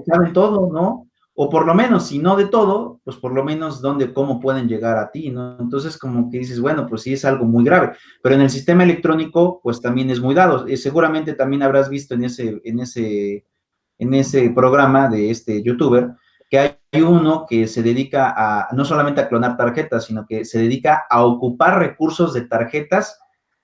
saben todo, ¿no? O por lo menos, si no de todo, pues por lo menos dónde, cómo pueden llegar a ti, ¿no? Entonces, como que dices, bueno, pues sí es algo muy grave. Pero en el sistema electrónico, pues también es muy dado. Seguramente también habrás visto en ese programa de este youtuber, que hay uno que se dedica a, no solamente a clonar tarjetas, sino que se dedica a ocupar recursos de tarjetas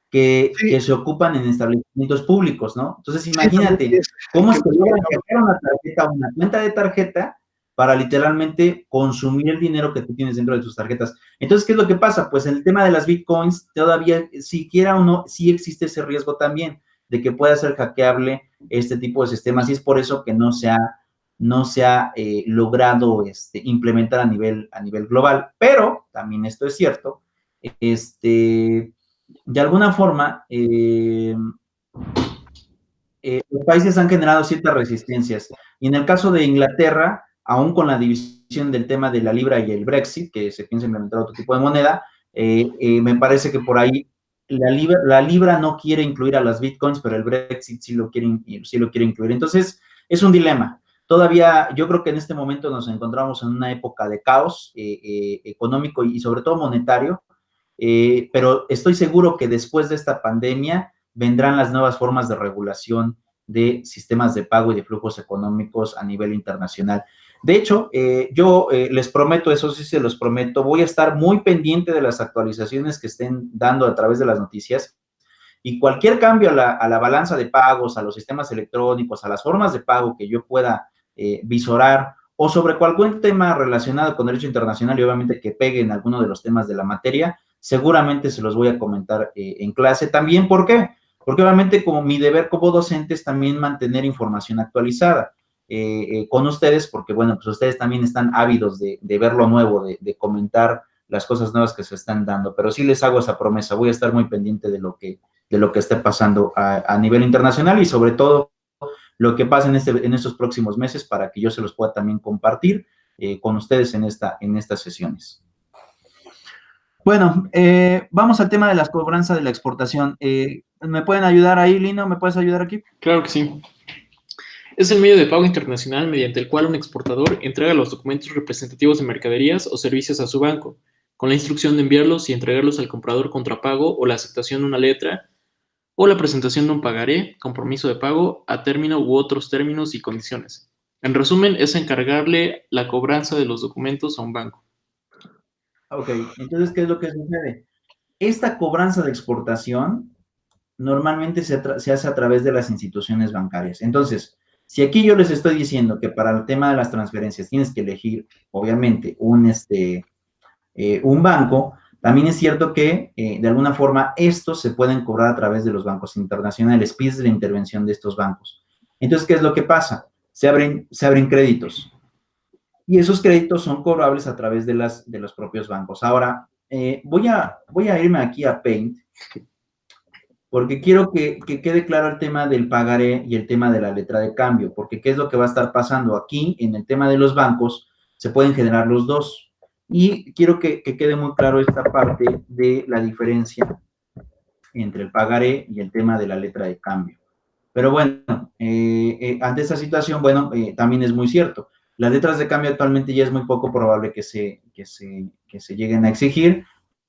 Sí, que se ocupan en establecimientos públicos, ¿no? Entonces, sí, también vi imagínate, ese, el cómo que es que me logran contaba. hackear una tarjeta, una cuenta de tarjeta, para literalmente consumir el dinero que tú tienes dentro de tus tarjetas. Entonces, ¿qué es lo que pasa? Pues en el tema de las bitcoins, todavía, siquiera uno, sí existe ese riesgo también de que pueda ser hackeable este tipo de sistemas, y es por eso que no se ha logrado implementar a nivel global. Pero también esto es cierto, de alguna forma, los países han generado ciertas resistencias. Y en el caso de Inglaterra, aún con la división del tema de la libra y el Brexit, que se piensa implementar otro tipo de moneda, me parece que por ahí la libra no quiere incluir a las bitcoins, pero el Brexit sí lo quiere incluir. Entonces, es un dilema. Todavía, yo creo que en este momento nos encontramos en una época de caos económico y sobre todo monetario, pero estoy seguro que después de esta pandemia vendrán las nuevas formas de regulación de sistemas de pago y de flujos económicos a nivel internacional. De hecho, yo les prometo, eso sí se los prometo, voy a estar muy pendiente de las actualizaciones que estén dando a través de las noticias, y cualquier cambio a la balanza de pagos, a los sistemas electrónicos, a las formas de pago que yo pueda visorar, o sobre cualquier tema relacionado con derecho internacional y obviamente que pegue en alguno de los temas de la materia, seguramente se los voy a comentar en clase. También, ¿por qué? Porque obviamente como mi deber como docente es también mantener información actualizada con ustedes, porque bueno, pues ustedes también están ávidos de ver lo nuevo, de comentar las cosas nuevas que se están dando, pero sí les hago esa promesa, voy a estar muy pendiente de lo que esté pasando a nivel internacional y sobre todo lo que pasa en estos próximos meses para que yo se los pueda también compartir con ustedes en estas sesiones. Bueno, vamos al tema de las cobranzas de la exportación. ¿Me pueden ayudar ahí, Lino? ¿Me puedes ayudar aquí? Claro que sí. Es el medio de pago internacional mediante el cual un exportador entrega los documentos representativos de mercaderías o servicios a su banco, con la instrucción de enviarlos y entregarlos al comprador contra pago o la aceptación de una letra o la presentación de un pagaré, compromiso de pago, a término u otros términos y condiciones. En resumen, es encargarle la cobranza de los documentos a un banco. Ok, entonces, ¿qué es lo que sucede? Esta cobranza de exportación normalmente se hace a través de las instituciones bancarias. Entonces, si aquí yo les estoy diciendo que para el tema de las transferencias tienes que elegir, obviamente, un banco, también es cierto que de alguna forma estos se pueden cobrar a través de los bancos internacionales, pides la intervención de estos bancos. Entonces, ¿qué es lo que pasa? Se abren créditos y esos créditos son cobrables a través de los propios bancos. Ahora, voy a irme aquí a Paint porque quiero que quede claro el tema del pagaré y el tema de la letra de cambio, porque ¿qué es lo que va a estar pasando? Aquí, en el tema de los bancos, se pueden generar los dos. Y quiero que quede muy claro esta parte de la diferencia entre el pagaré y el tema de la letra de cambio. Pero bueno, ante esta situación, bueno, también es muy cierto. Las letras de cambio actualmente ya es muy poco probable que se lleguen a exigir,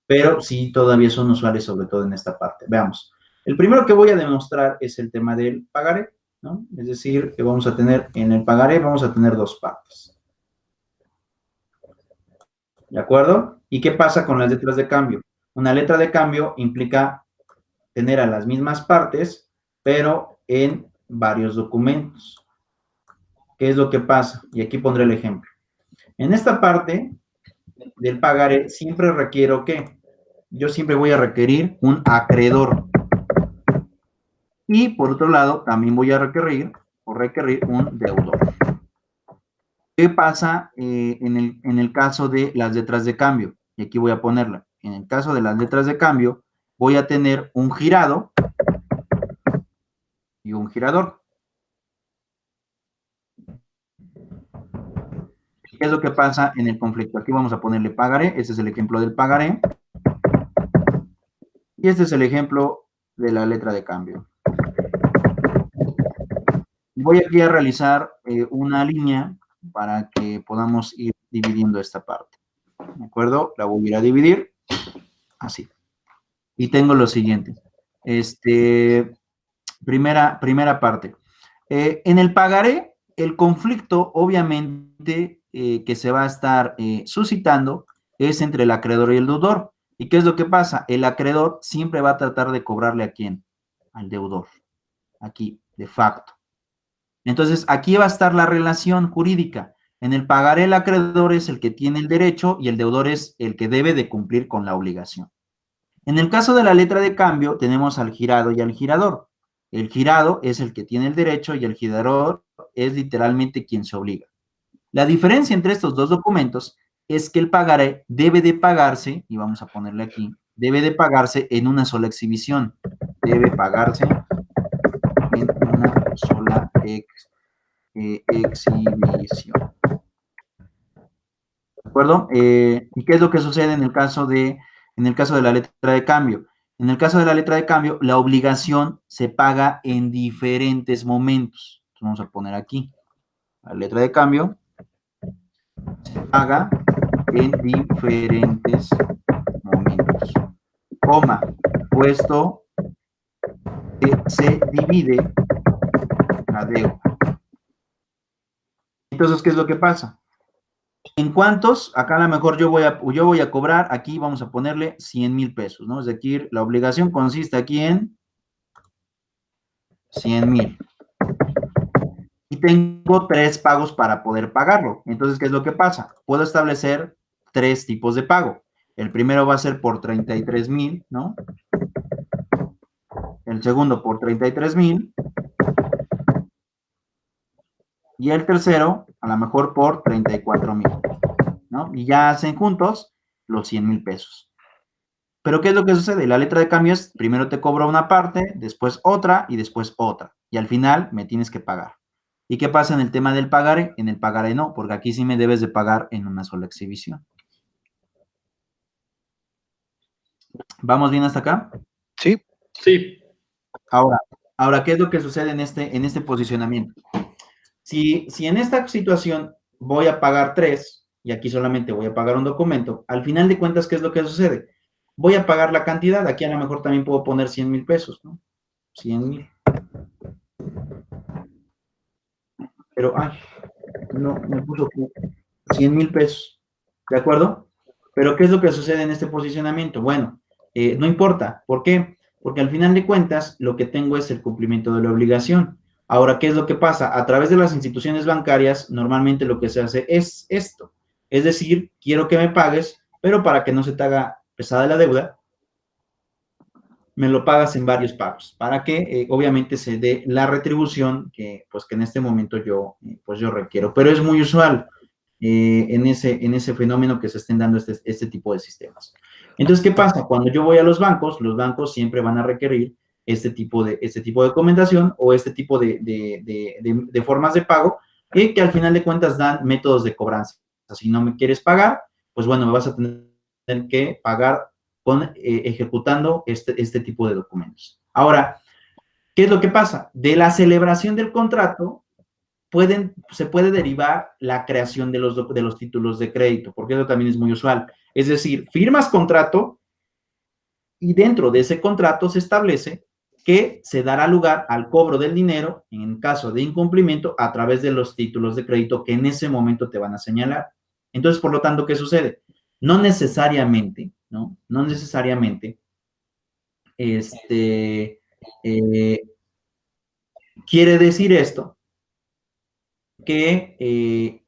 pero sí todavía son usuales, sobre todo en esta parte. Veamos. El primero que voy a demostrar es el tema del pagaré, ¿no? Es decir, que vamos a tener, en el pagaré vamos a tener dos partes. ¿De acuerdo? ¿Y qué pasa con las letras de cambio? Una letra de cambio implica tener a las mismas partes, pero en varios documentos. ¿Qué es lo que pasa? Y aquí pondré el ejemplo. En esta parte del pagaré siempre requiero ¿qué? Yo siempre voy a requerir un acreedor. Y por otro lado, también voy a requerir un deudor. ¿Qué pasa en el caso de las letras de cambio? Y aquí voy a ponerla. En el caso de las letras de cambio, voy a tener un girado y un girador. ¿Qué es lo que pasa en el conflicto? Aquí vamos a ponerle pagaré. Este es el ejemplo del pagaré. Y este es el ejemplo de la letra de cambio. Voy aquí a realizar una línea para que podamos ir dividiendo esta parte. ¿De acuerdo? La voy a ir a dividir así. Y tengo lo siguiente. Primera parte. En el pagaré, el conflicto, obviamente, que se va a estar suscitando es entre el acreedor y el deudor. ¿Y qué es lo que pasa? El acreedor siempre va a tratar de cobrarle ¿a quién? Al deudor. Aquí, de facto. Entonces, aquí va a estar la relación jurídica. En el pagaré, el acreedor es el que tiene el derecho y el deudor es el que debe de cumplir con la obligación. En el caso de la letra de cambio, tenemos al girado y al girador. El girado es el que tiene el derecho y el girador es literalmente quien se obliga. La diferencia entre estos dos documentos es que el pagaré debe de pagarse, y vamos a ponerle aquí, debe de pagarse en una sola exhibición. Debe pagarse en una sola exhibición. ¿De acuerdo? ¿Y qué es lo que sucede en el caso de la letra de cambio? En el caso de la letra de cambio, la obligación se paga en diferentes momentos. Entonces vamos a poner aquí, la letra de cambio se paga en diferentes momentos. Coma, puesto que se divide la deuda. Entonces, ¿qué es lo que pasa? ¿En cuántos? Acá a lo mejor yo voy a cobrar, aquí vamos a ponerle 100,000 pesos, ¿no? Es decir, la obligación consiste aquí en 100,000. Y tengo 3 pagos para poder pagarlo. Entonces, ¿qué es lo que pasa? Puedo establecer 3 tipos de pago. El primero va a ser por 33,000, ¿no? El segundo por 33,000. Y el tercero, a lo mejor por 34,000, ¿no? Y ya hacen juntos los 100,000 pesos. Pero ¿qué es lo que sucede? La letra de cambio es, primero te cobro una parte, después otra y después otra. Y al final me tienes que pagar. ¿Y qué pasa en el tema del pagaré? En el pagaré no, porque aquí sí me debes de pagar en una sola exhibición. ¿Vamos bien hasta acá? Sí. Sí. Ahora, ¿qué es lo que sucede en este posicionamiento? Si en esta situación voy a pagar 3, y aquí solamente voy a pagar un documento, al final de cuentas, ¿qué es lo que sucede? Voy a pagar la cantidad, aquí a lo mejor también puedo poner 100,000 pesos, ¿no? 100,000. Pero, no, me puso 100,000 pesos, ¿de acuerdo? Pero, ¿qué es lo que sucede en este posicionamiento? Bueno, no importa, ¿por qué? Porque al final de cuentas, lo que tengo es el cumplimiento de la obligación. Ahora, ¿qué es lo que pasa? A través de las instituciones bancarias, normalmente lo que se hace es esto. Es decir, quiero que me pagues, pero para que no se te haga pesada la deuda, me lo pagas en varios pagos, para que obviamente se dé la retribución que en este momento yo requiero. Pero es muy usual en ese fenómeno que se estén dando este tipo de sistemas. Entonces, ¿qué pasa? Cuando yo voy a los bancos siempre van a requerir este tipo de documentación o este tipo de formas de pago que al final de cuentas dan métodos de cobranza. Si no me quieres pagar, pues bueno, me vas a tener que pagar ejecutando este tipo de documentos. Ahora, ¿qué es lo que pasa? De la celebración del contrato se puede derivar la creación de los títulos de crédito, porque eso también es muy usual. Es decir, firmas contrato y dentro de ese contrato se establece que se dará lugar al cobro del dinero en caso de incumplimiento a través de los títulos de crédito que en ese momento te van a señalar. Entonces, por lo tanto, ¿qué sucede? No necesariamente, ¿no? No necesariamente, eh, quiere decir esto que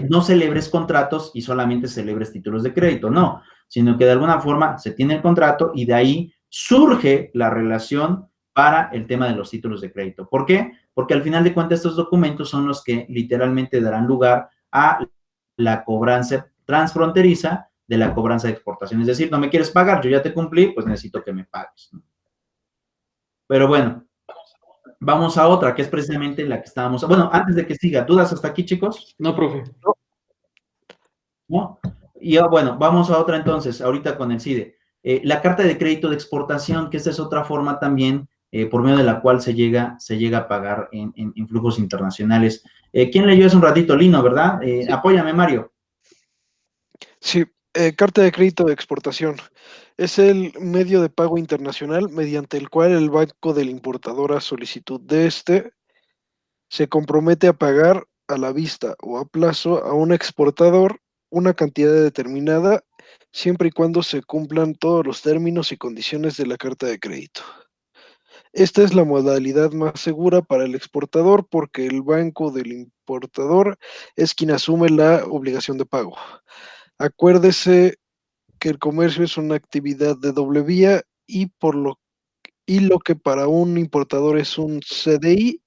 no celebres contratos y solamente celebres títulos de crédito, no, sino que de alguna forma se tiene el contrato y de ahí surge la relación para el tema de los títulos de crédito. ¿Por qué? Porque al final de cuentas estos documentos son los que literalmente darán lugar a la cobranza transfronteriza de la cobranza de exportación. Es decir, no me quieres pagar, yo ya te cumplí, pues necesito que me pagues, ¿no? Pero bueno, vamos a otra, que es precisamente la que estábamos... Bueno, antes de que siga, ¿dudas hasta aquí, chicos? No, profe. ¿No? Y bueno, vamos a otra entonces, ahorita con el CIDE. La carta de crédito de exportación, que esta es otra forma también por medio de la cual se llega a pagar en flujos internacionales. ¿Quién leyó hace un ratito? Lino, ¿verdad? Sí. Apóyame, Mario. Sí, carta de crédito de exportación. Es el medio de pago internacional mediante el cual el banco del importador, a solicitud de este, se compromete a pagar a la vista o a plazo a un exportador una cantidad determinada siempre y cuando se cumplan todos los términos y condiciones de la carta de crédito. Esta es la modalidad más segura para el exportador porque el banco del importador es quien asume la obligación de pago. Acuérdese que el comercio es una actividad de doble vía y lo que para un importador es un CDI,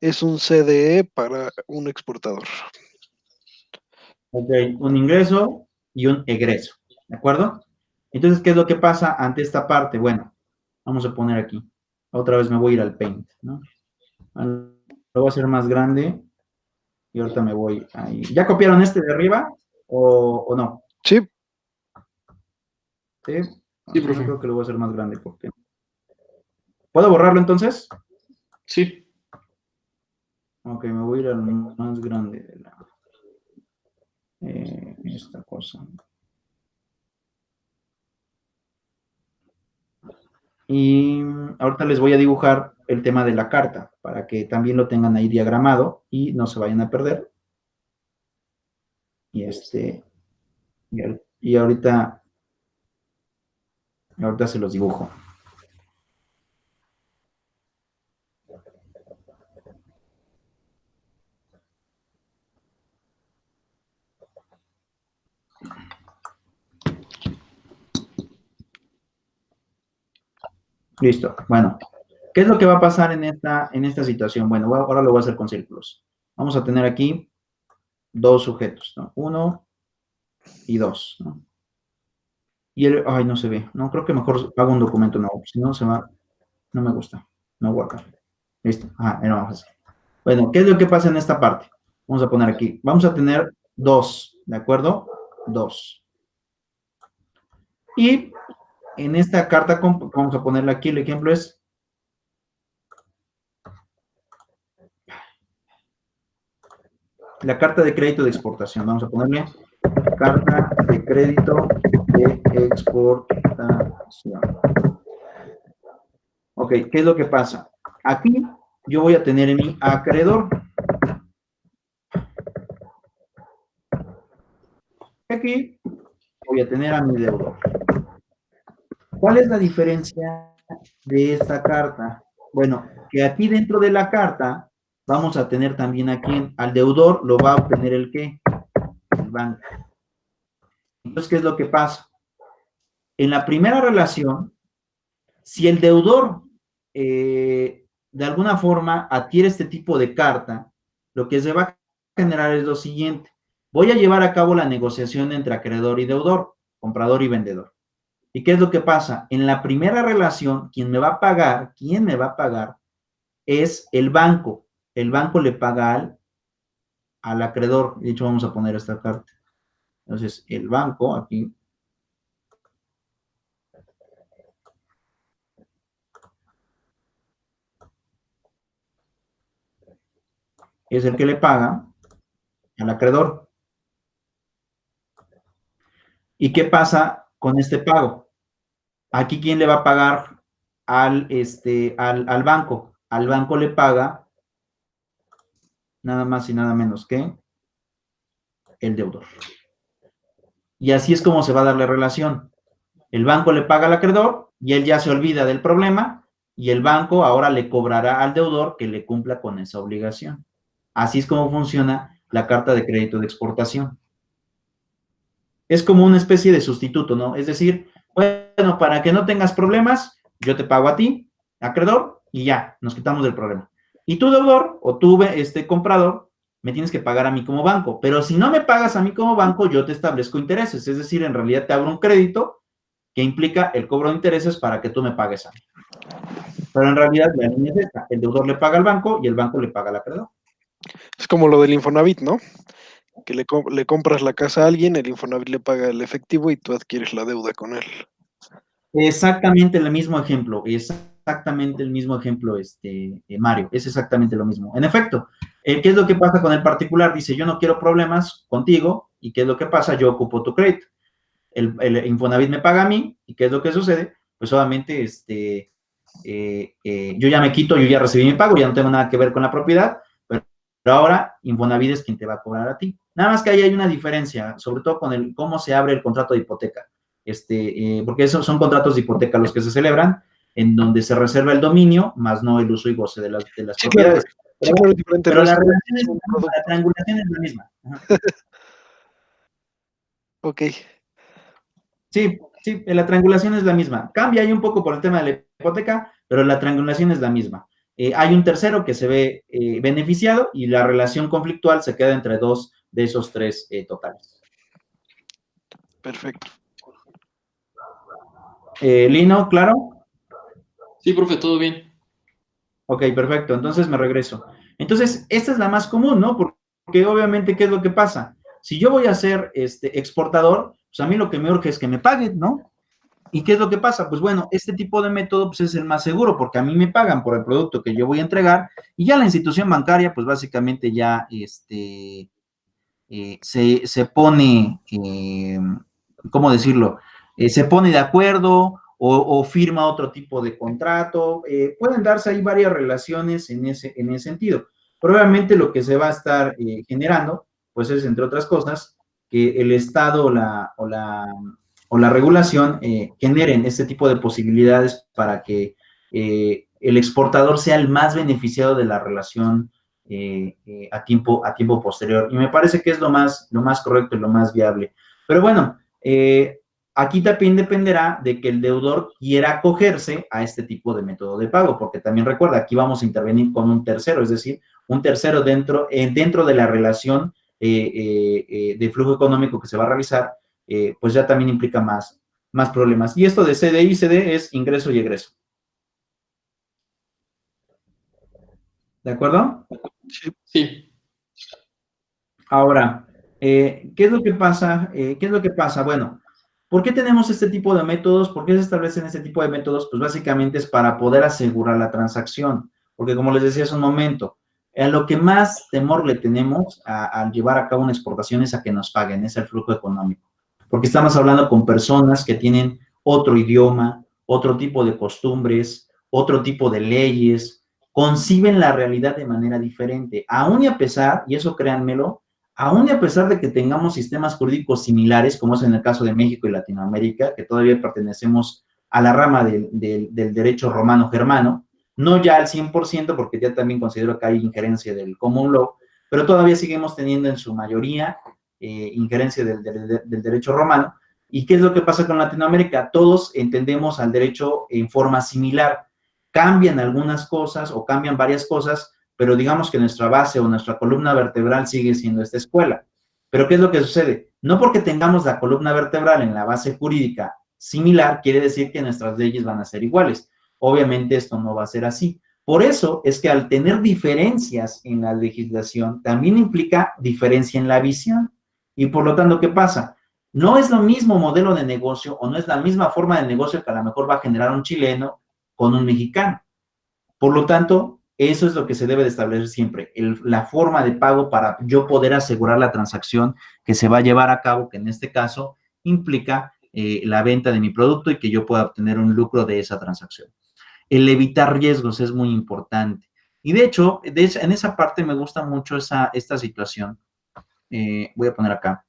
es un CDE para un exportador. Ok, un ingreso y un egreso, ¿de acuerdo? Entonces, ¿qué es lo que pasa ante esta parte? Bueno, vamos a poner aquí. Otra vez me voy a ir al Paint, ¿no? Lo voy a hacer más grande y ahorita me voy ahí. ¿Ya copiaron este de arriba o no? Sí. ¿Sí? Sí, Si no, profe. creo que lo voy a hacer más grande porque... ¿Puedo borrarlo entonces? Sí. Ok, me voy a ir al más grande de esta cosa. Y ahorita les voy a dibujar el tema de la carta para que también lo tengan ahí diagramado y no se vayan a perder. Y y ahorita se los dibujo. Listo. Bueno, ¿qué es lo que va a pasar en esta situación? Bueno, ahora lo voy a hacer con círculos. Vamos a tener aquí dos sujetos, ¿no? 1 y 2, ¿no? Y ay, no se ve. No, creo que mejor hago un documento nuevo, si no se va, no me gusta. No guardar. Listo. Ajá, era más fácil. Bueno, ¿qué es lo que pasa en esta parte? Vamos a poner aquí. Vamos a tener 2, ¿de acuerdo? 2. Y en esta carta, vamos a ponerle aquí, el ejemplo es la carta de crédito de exportación. Vamos a ponerle carta de crédito de exportación. Ok, ¿qué es lo que pasa? Aquí yo voy a tener en mi acreedor. Aquí voy a tener a mi deudor. ¿Cuál es la diferencia de esta carta? Bueno, que aquí dentro de la carta vamos a tener también aquí al deudor, lo va a obtener el ¿qué? El banco. Entonces, ¿qué es lo que pasa? En la primera relación, si el deudor de alguna forma adquiere este tipo de carta, lo que se va a generar es lo siguiente. Voy a llevar a cabo la negociación entre acreedor y deudor, comprador y vendedor. ¿Y qué es lo que pasa? En la primera relación, quien me va a pagar es el banco. El banco le paga al acreedor. De hecho, vamos a poner esta carta. Entonces, el banco, aquí, es el que le paga al acreedor. ¿Y qué pasa con este pago? Aquí, ¿quién le va a pagar al banco. Al banco le paga nada más y nada menos que el deudor. Y así es como se va a dar la relación. El banco le paga al acreedor y él ya se olvida del problema y el banco ahora le cobrará al deudor que le cumpla con esa obligación. Así es como funciona la carta de crédito de exportación. Es como una especie de sustituto, ¿no? Es decir, bueno, para que no tengas problemas, yo te pago a ti, acreedor, y ya, nos quitamos del problema. Y tu deudor o tu comprador me tienes que pagar a mí como banco, pero si no me pagas a mí como banco, yo te establezco intereses, es decir, en realidad te abro un crédito que implica el cobro de intereses para que tú me pagues a mí. Pero en realidad la línea es esta, el deudor le paga al banco y el banco le paga al acreedor. Es como lo del Infonavit, ¿no? Que le compras la casa a alguien, el Infonavit le paga el efectivo y tú adquieres la deuda con él. Exactamente el mismo ejemplo, Mario, es exactamente lo mismo. En efecto, ¿qué es lo que pasa con el particular? Dice, yo no quiero problemas contigo, ¿y qué es lo que pasa? Yo ocupo tu crédito. El Infonavit me paga a mí, ¿y qué es lo que sucede? Pues obviamente, yo ya me quito, yo ya recibí mi pago, ya no tengo nada que ver con la propiedad, pero ahora Infonavit es quien te va a cobrar a ti. Nada más que ahí hay una diferencia, sobre todo con cómo se abre el contrato de hipoteca. Porque esos son contratos de hipoteca los que se celebran, en donde se reserva el dominio, más no el uso y goce de las Sí, propiedades. claro. Sí, claro, es diferente. Pero No la es relación es un la misma, la producto. triangulación es la misma. Ajá. Ok. Sí, sí, la triangulación es la misma. Cambia ahí un poco por el tema de la hipoteca, pero la triangulación es la misma. Hay un tercero que se ve beneficiado y la relación conflictual se queda entre dos de esos tres totales. Perfecto. Lino, ¿claro? Sí, profe, todo bien. Ok, perfecto. Entonces me regreso. Entonces, esta es la más común, ¿no? Porque obviamente, ¿qué es lo que pasa? Si yo voy a ser exportador, pues a mí lo que me urge es que me paguen, ¿no? ¿Y qué es lo que pasa? Pues bueno, este tipo de método pues, es el más seguro porque a mí me pagan por el producto que yo voy a entregar y ya la institución bancaria pues básicamente ya se pone, ¿cómo decirlo? Se pone de acuerdo o firma otro tipo de contrato. Pueden darse ahí varias relaciones en ese sentido. Probablemente lo que se va a estar generando pues es, entre otras cosas, que el Estado o la regulación generen este tipo de posibilidades para que el exportador sea el más beneficiado de la relación a tiempo posterior. Y me parece que es lo más correcto y lo más viable. Pero bueno, aquí también dependerá de que el deudor quiera acogerse a este tipo de método de pago, porque también recuerda, aquí vamos a intervenir con un tercero, es decir, un tercero dentro de la relación de flujo económico que se va a realizar, pues ya también implica más problemas. Y esto de CDI y CD es ingreso y egreso. ¿De acuerdo? Sí. Sí. Ahora, ¿qué es lo que pasa? ¿Qué es lo que pasa? Bueno, ¿por qué tenemos este tipo de métodos? ¿Por qué se establecen este tipo de métodos? Pues básicamente es para poder asegurar la transacción, porque como les decía hace un momento, a lo que más temor le tenemos al llevar a cabo una exportación es a que nos paguen, es el flujo económico, porque estamos hablando con personas que tienen otro idioma, otro tipo de costumbres, otro tipo de leyes, conciben la realidad de manera diferente, aún y a pesar, y eso créanmelo, aún y a pesar de que tengamos sistemas jurídicos similares, como es en el caso de México y Latinoamérica, que todavía pertenecemos a la rama del derecho romano-germano, no ya al 100%, porque ya también considero que hay injerencia del common law, pero todavía seguimos teniendo en su mayoría injerencia del derecho romano. ¿Y qué es lo que pasa con Latinoamérica? Todos entendemos al derecho en forma similar. Cambian algunas cosas o cambian varias cosas, pero digamos que nuestra base o nuestra columna vertebral sigue siendo esta escuela. Pero ¿qué es lo que sucede? No porque tengamos la columna vertebral en la base jurídica similar, quiere decir que nuestras leyes van a ser iguales. Obviamente esto no va a ser así. Por eso es que al tener diferencias en la legislación, también implica diferencia en la visión. Y por lo tanto, ¿qué pasa? No es lo mismo modelo de negocio o no es la misma forma de negocio que a lo mejor va a generar un chileno con un mexicano. Por lo tanto, eso es lo que se debe de establecer siempre, la forma de pago para yo poder asegurar la transacción que se va a llevar a cabo, que en este caso implica la venta de mi producto y que yo pueda obtener un lucro de esa transacción. el evitar riesgos es muy importante. Y de hecho, en esa parte me gusta mucho esta situación. Voy a poner acá.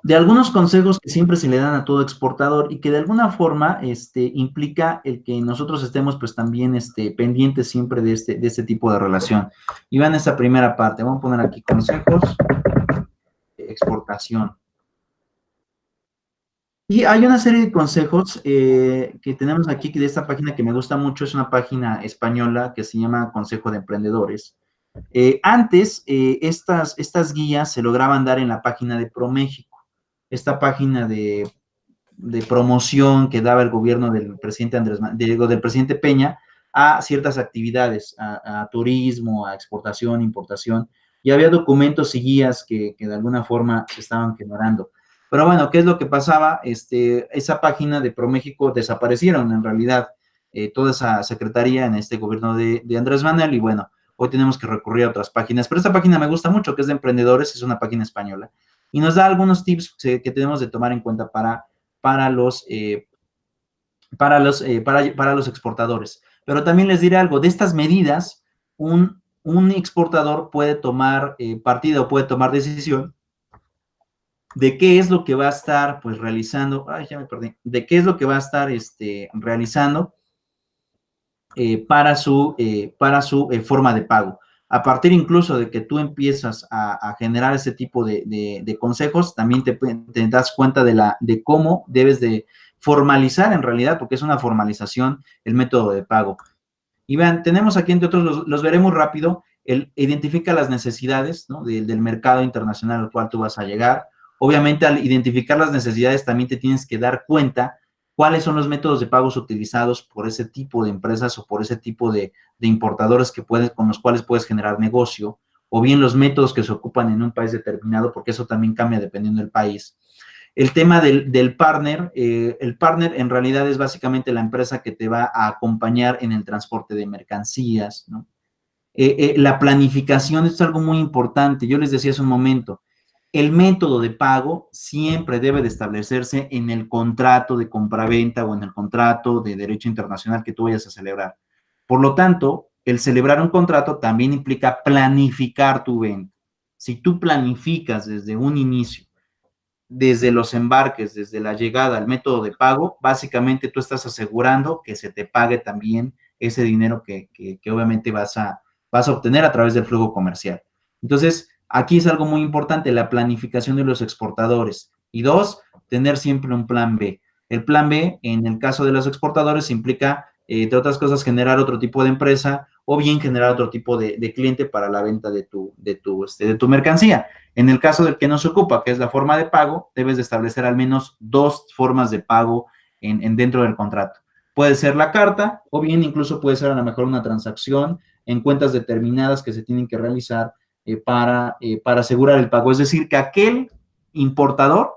De algunos consejos que siempre se le dan a todo exportador y que de alguna forma implica el que nosotros estemos pues también pendientes siempre de este tipo de relación. Y van a esta primera parte. Vamos a poner aquí consejos de exportación. Y hay una serie de consejos que tenemos aquí de esta página que me gusta mucho. Es una página española que se llama Consejo de Emprendedores. Antes, estas guías se lograban dar en la página de ProMéxico, esta página de promoción que daba el gobierno del presidente del presidente Peña a ciertas actividades, a turismo, a exportación, importación, y había documentos y guías que de alguna forma se estaban generando. Pero bueno, ¿qué es lo que pasaba? Esa página de ProMéxico desaparecieron en realidad, toda esa secretaría en este gobierno de Andrés Manuel, y bueno, hoy tenemos que recurrir a otras páginas, pero esta página me gusta mucho, que es de emprendedores, es una página española, y nos da algunos tips que tenemos de tomar en cuenta para los exportadores. Pero también les diré algo, de estas medidas, un exportador puede tomar partido, puede tomar decisión de qué es lo que va a estar pues realizando, de qué es lo que va a estar realizando para su forma de pago. A partir incluso de que tú empiezas a generar ese tipo de consejos, también te das cuenta de cómo debes de formalizar en realidad, porque es una formalización, el método de pago. Y vean, tenemos aquí entre otros, los veremos rápido, identifica las necesidades, ¿no?, del mercado internacional al cual tú vas a llegar. Obviamente, al identificar las necesidades, también te tienes que dar cuenta cuáles son los métodos de pagos utilizados por ese tipo de empresas o por ese tipo de importadores con los cuales puedes generar negocio, o bien los métodos que se ocupan en un país determinado, porque eso también cambia dependiendo del país. El tema del partner, el partner en realidad es básicamente la empresa que te va a acompañar en el transporte de mercancías, ¿no? La planificación es algo muy importante. Yo les decía hace un momento, el método de pago siempre debe de establecerse en el contrato de compraventa o en el contrato de derecho internacional que tú vayas a celebrar. Por lo tanto, el celebrar un contrato también implica planificar tu venta. Si tú planificas desde un inicio, desde los embarques, desde la llegada al método de pago, básicamente tú estás asegurando que se te pague también ese dinero que obviamente vas a obtener a través del flujo comercial. Entonces, aquí es algo muy importante, la planificación de los exportadores. Y dos, tener siempre un plan B. El plan B, en el caso de los exportadores, implica, entre otras cosas, generar otro tipo de empresa o bien generar otro tipo de cliente para la venta de tu mercancía. En el caso del que nos ocupa, que es la forma de pago, debes de establecer al menos 2 formas de pago dentro del contrato. Puede ser la carta o bien incluso puede ser a lo mejor una transacción en cuentas determinadas que se tienen que realizar para asegurar el pago. Es decir, que aquel importador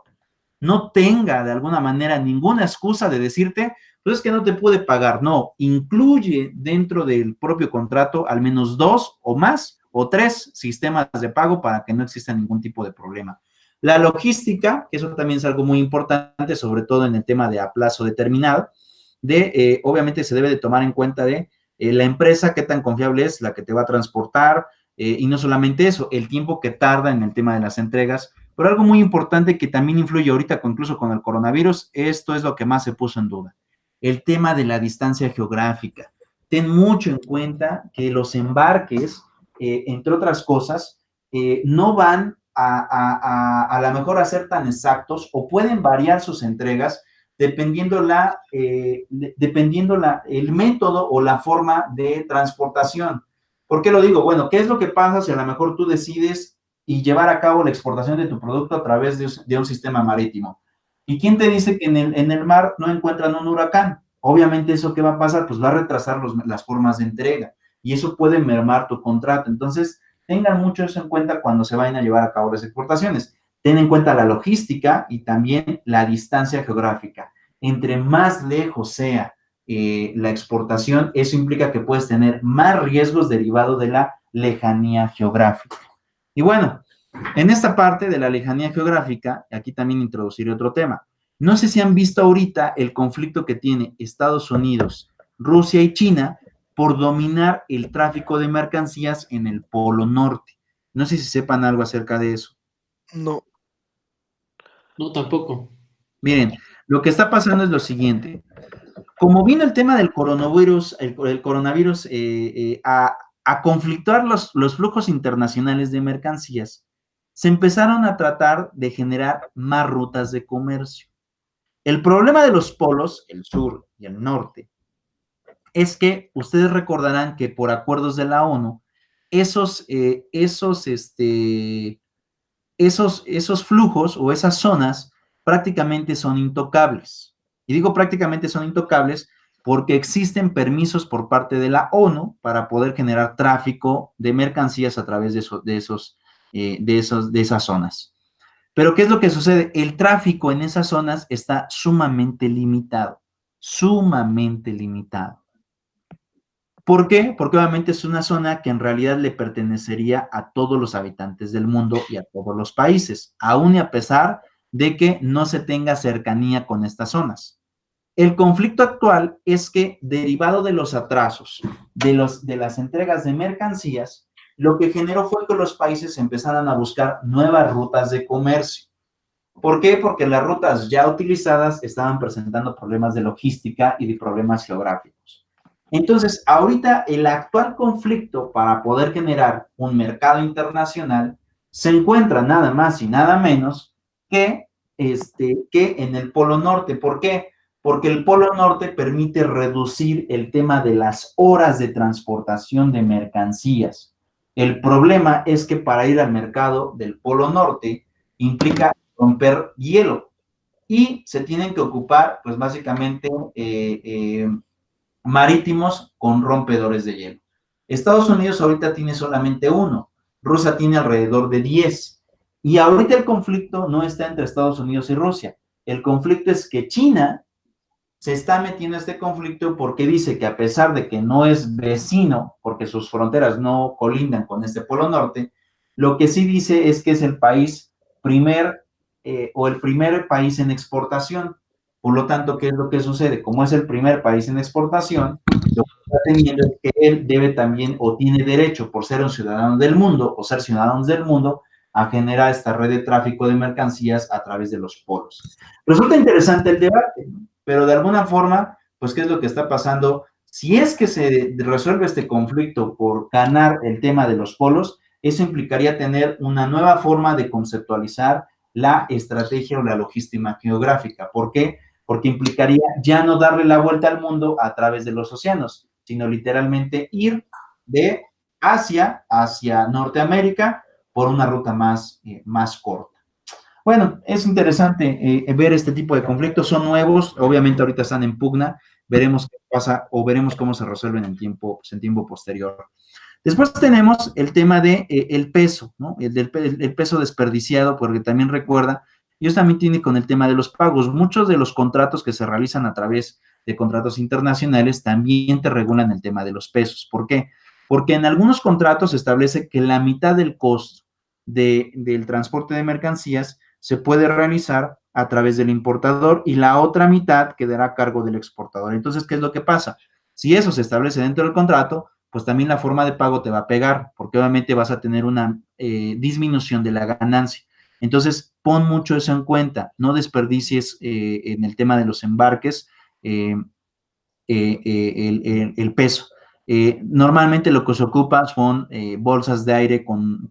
no tenga de alguna manera ninguna excusa de decirte, pues es que no te pude pagar. No, incluye dentro del propio contrato al menos 2 o más o 3 sistemas de pago para que no exista ningún tipo de problema. La logística, que eso también es algo muy importante, sobre todo en el tema de a plazo determinado, obviamente se debe de tomar en cuenta de la empresa, qué tan confiable es la que te va a transportar, y no solamente eso, el tiempo que tarda en el tema de las entregas. Pero algo muy importante que también influye ahorita, incluso con el coronavirus, esto es lo que más se puso en duda, el tema de la distancia geográfica. Ten mucho en cuenta que los embarques, entre otras cosas, no van a lo mejor a ser tan exactos o pueden variar sus entregas dependiendo el método o la forma de transportación. ¿Por qué lo digo? Bueno, ¿qué es lo que pasa si a lo mejor tú decides y llevar a cabo la exportación de tu producto a través de un sistema marítimo? ¿Y quién te dice que en el mar no encuentran un huracán? Obviamente, ¿eso qué va a pasar? Pues va a retrasar las formas de entrega y eso puede mermar tu contrato. Entonces, tengan mucho eso en cuenta cuando se vayan a llevar a cabo las exportaciones. Ten en cuenta la logística y también la distancia geográfica. Entre más lejos sea la exportación, eso implica que puedes tener más riesgos derivados de la lejanía geográfica. Y bueno, en esta parte de la lejanía geográfica, aquí también introduciré otro tema. No sé si han visto ahorita el conflicto que tiene Estados Unidos Rusia y China por dominar el tráfico de mercancías en el Polo Norte. No sé si sepan algo acerca de eso. No. No, tampoco. Miren, lo que está pasando es lo siguiente. Como vino el tema del coronavirus, el coronavirus a conflictuar los flujos internacionales de mercancías, se empezaron a tratar de generar más rutas de comercio. El problema de los polos, el sur y el norte, es que ustedes recordarán que por acuerdos de la ONU, esos flujos o esas zonas prácticamente son intocables. Y digo prácticamente son intocables porque existen permisos por parte de la ONU para poder generar tráfico de mercancías a través de esas zonas. Pero ¿qué es lo que sucede? El tráfico en esas zonas está sumamente limitado, sumamente limitado. ¿Por qué? Porque obviamente es una zona que en realidad le pertenecería a todos los habitantes del mundo y a todos los países, aún y a pesar de que no se tenga cercanía con estas zonas. El conflicto actual es que, derivado de los atrasos, de las entregas de mercancías, lo que generó fue que los países empezaran a buscar nuevas rutas de comercio. ¿Por qué? Porque las rutas ya utilizadas estaban presentando problemas de logística y de problemas geográficos. Entonces, ahorita el actual conflicto para poder generar un mercado internacional se encuentra nada más y nada menos que, que en el Polo Norte. ¿Por qué? Porque el Polo Norte permite reducir el tema de las horas de transportación de mercancías. El problema es que para ir al mercado del Polo Norte implica romper hielo y se tienen que ocupar, pues básicamente, marítimos con rompedores de hielo. Estados Unidos ahorita tiene solamente uno, Rusia tiene alrededor de 10. Y ahorita el conflicto no está entre Estados Unidos y Rusia. El conflicto es que China se está metiendo en este conflicto porque dice que a pesar de que no es vecino, porque sus fronteras no colindan con este Polo Norte, lo que sí dice es que es el país el primer país en exportación. Por lo tanto, ¿qué es lo que sucede? Como es el primer país en exportación, lo que está teniendo es que él debe también o tiene derecho por ser un ciudadano del mundo o ser ciudadanos del mundo a generar esta red de tráfico de mercancías a través de los polos. Resulta interesante el debate, ¿no? Pero de alguna forma, pues, ¿qué es lo que está pasando? Si es que se resuelve este conflicto por ganar el tema de los polos, eso implicaría tener una nueva forma de conceptualizar la estrategia o la logística geográfica. ¿Por qué? Porque implicaría ya no darle la vuelta al mundo a través de los océanos, sino literalmente ir de Asia hacia Norteamérica por una ruta más corta. Bueno, es interesante ver este tipo de conflictos, son nuevos, obviamente ahorita están en pugna, veremos qué pasa o veremos cómo se resuelven en tiempo posterior. Después tenemos el tema de el peso, ¿no? El peso desperdiciado, porque también recuerda, y eso también tiene con el tema de los pagos. Muchos de los contratos que se realizan a través de contratos internacionales también te regulan el tema de los pesos. ¿Por qué? Porque en algunos contratos se establece que la mitad del costo del transporte de mercancías se puede realizar a través del importador y la otra mitad quedará a cargo del exportador. Entonces, ¿qué es lo que pasa? Si eso se establece dentro del contrato, pues también la forma de pago te va a pegar, porque obviamente vas a tener una disminución de la ganancia. Entonces, pon mucho eso en cuenta, no desperdicies en el tema de los embarques el peso. Normalmente lo que se ocupa son bolsas de aire con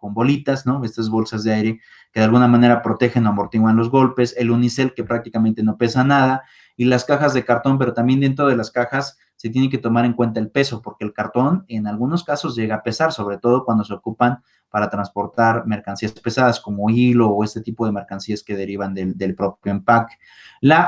bolitas, ¿no? Estas bolsas de aire que de alguna manera protegen o amortiguan los golpes, el unicel que prácticamente no pesa nada, y las cajas de cartón, pero también dentro de las cajas se tiene que tomar en cuenta el peso, porque el cartón en algunos casos llega a pesar, sobre todo cuando se ocupan para transportar mercancías pesadas como hilo o este tipo de mercancías que derivan del propio empaque.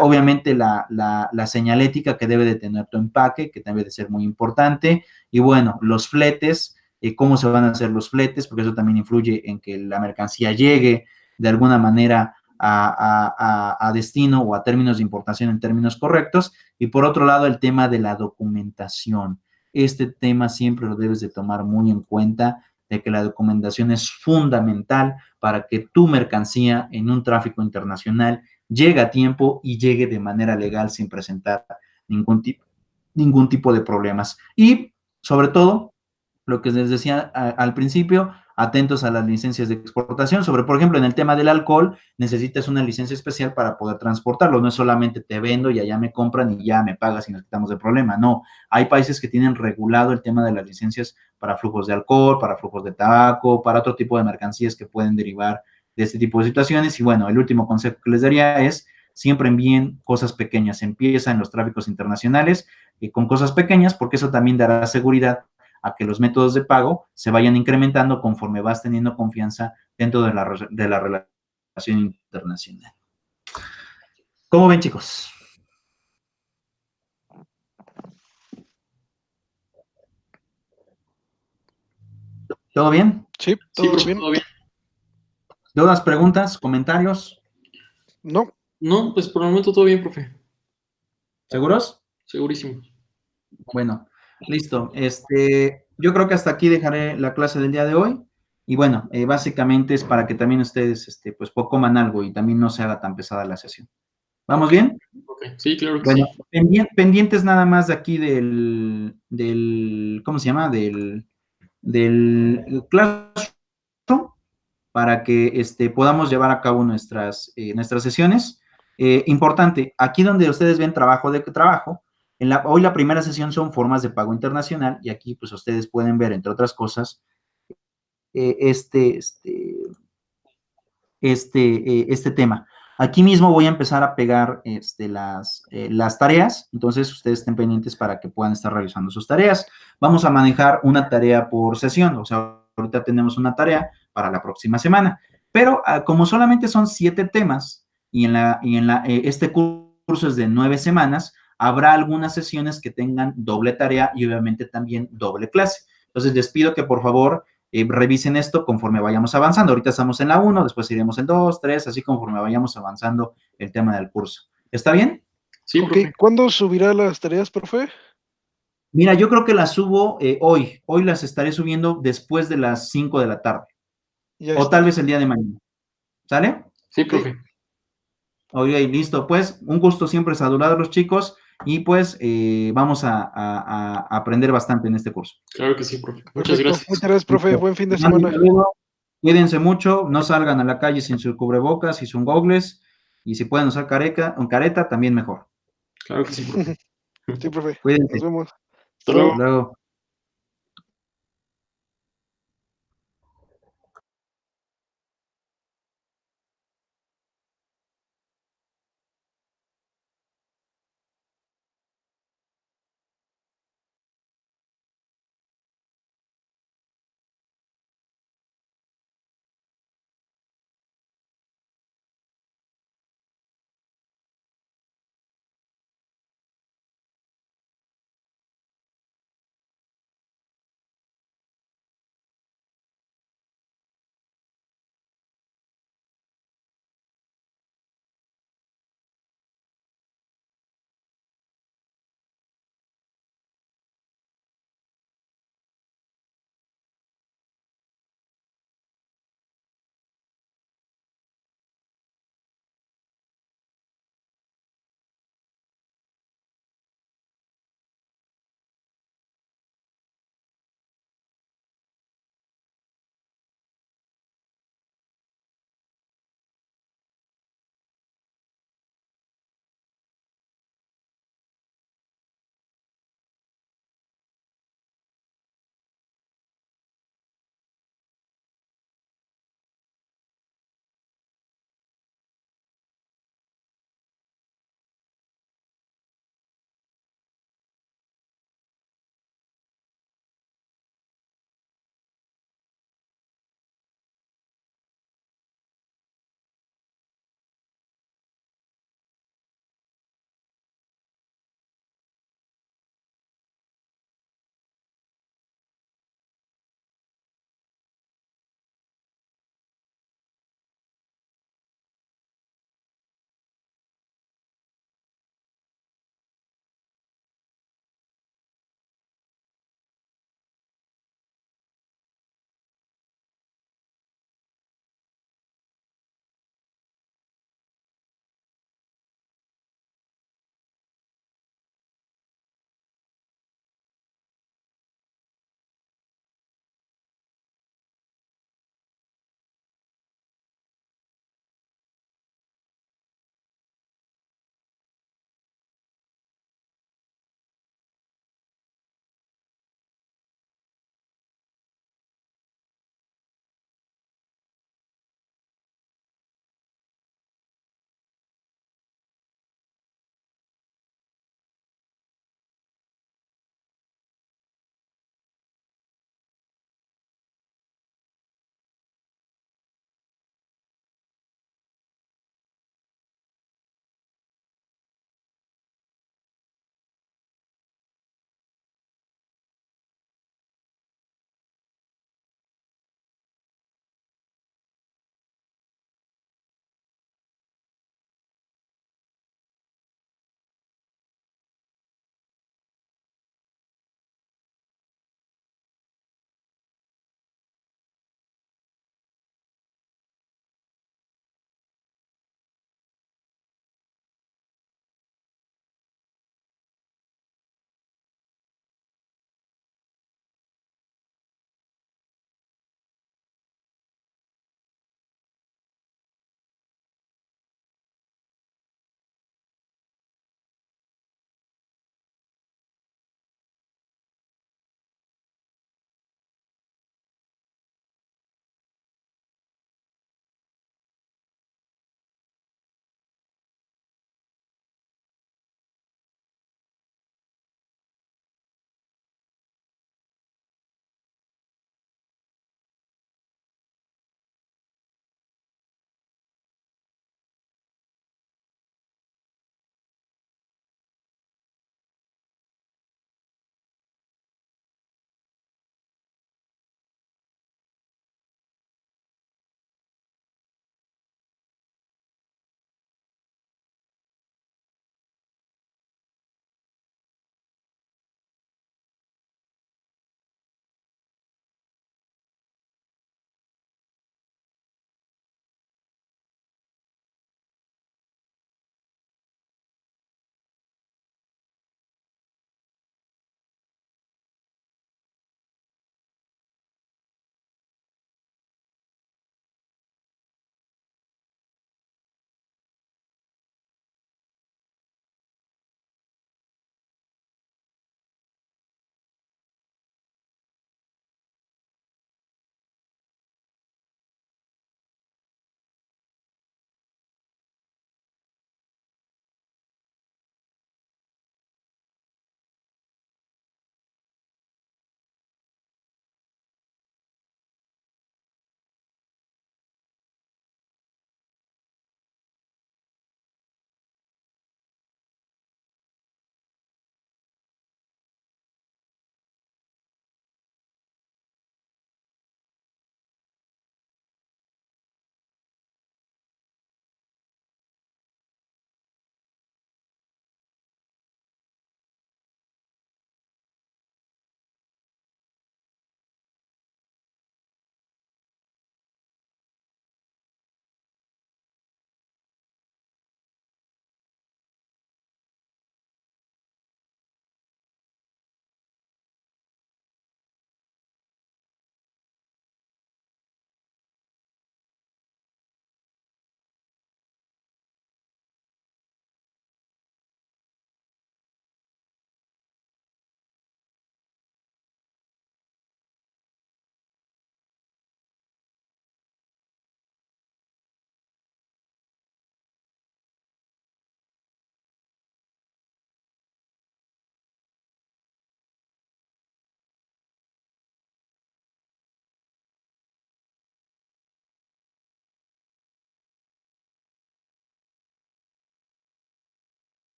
Obviamente la señalética que debe de tener tu empaque, que debe de ser muy importante, y bueno, los fletes, cómo se van a hacer los fletes, porque eso también influye en que la mercancía llegue de alguna manera a destino o a términos de importación en términos correctos, y por otro lado el tema de la documentación. Este tema siempre lo debes de tomar muy en cuenta, de que la documentación es fundamental para que tu mercancía en un tráfico internacional llegue a tiempo y llegue de manera legal sin presentar ningún tipo de problemas. Y sobre todo, lo que les decía al principio, atentos a las licencias de exportación, por ejemplo, en el tema del alcohol, necesitas una licencia especial para poder transportarlo, no es solamente te vendo y allá me compran y ya me pagas y nos quitamos el problema, no, hay países que tienen regulado el tema de las licencias para flujos de alcohol, para flujos de tabaco, para otro tipo de mercancías que pueden derivar de este tipo de situaciones, y bueno, el último consejo que les daría es, siempre envíen cosas pequeñas, empieza en los tráficos internacionales con cosas pequeñas, porque eso también dará seguridad a que los métodos de pago se vayan incrementando conforme vas teniendo confianza dentro de la relación internacional. ¿Cómo ven, chicos? ¿Todo bien? Sí, Sí, todo profe, bien. todo bien. ¿Dudas, preguntas, comentarios? No, No, pues por el momento todo bien, profe. ¿Seguros? Segurísimo. Bueno, listo. Yo creo que hasta aquí dejaré la clase del día de hoy. Y bueno, básicamente es para que también ustedes pues coman algo y también no se haga tan pesada la sesión. ¿Vamos bien? Ok, sí, claro que Bueno, sí. pendientes nada más de aquí ¿cómo se llama? Del Classroom para que podamos llevar a cabo nuestras sesiones. Importante, aquí donde ustedes ven trabajo de trabajo, hoy la primera sesión son formas de pago internacional y aquí pues ustedes pueden ver, entre otras cosas, este tema. Aquí mismo voy a empezar a pegar las tareas, entonces ustedes estén pendientes para que puedan estar realizando sus tareas. Vamos a manejar una tarea por sesión, o sea, ahorita tenemos una tarea para la próxima semana, pero como solamente son 7 temas y este curso es de 9 semanas, habrá algunas sesiones que tengan doble tarea y obviamente también doble clase. Entonces les pido que por favor revisen esto conforme vayamos avanzando. Ahorita estamos en la 1, después iremos en 2, 3, así conforme vayamos avanzando el tema del curso. ¿Está bien? Sí, ok. profe. ¿Cuándo subirá las tareas, profe? Mira, yo creo que las subo hoy. Hoy las estaré subiendo después de las 5 de la tarde. Ya O tal está. vez el día de mañana. ¿Sale? Sí, Ok, profe. Oye, listo. Pues un gusto siempre saludarlos, chicos. Y pues vamos a aprender bastante en este curso. Claro que sí, profe. Muchas perfecto. gracias. Muchas gracias, profe. Listo. Buen fin de Les mando un semana. saludo. Cuídense mucho, no salgan a la calle sin su cubrebocas y sus gogles, y si pueden usar careta, también mejor. Claro que sí, profe. Sí, profe. Nos Cuídense. vemos. Hasta Hasta luego. luego. Hasta luego.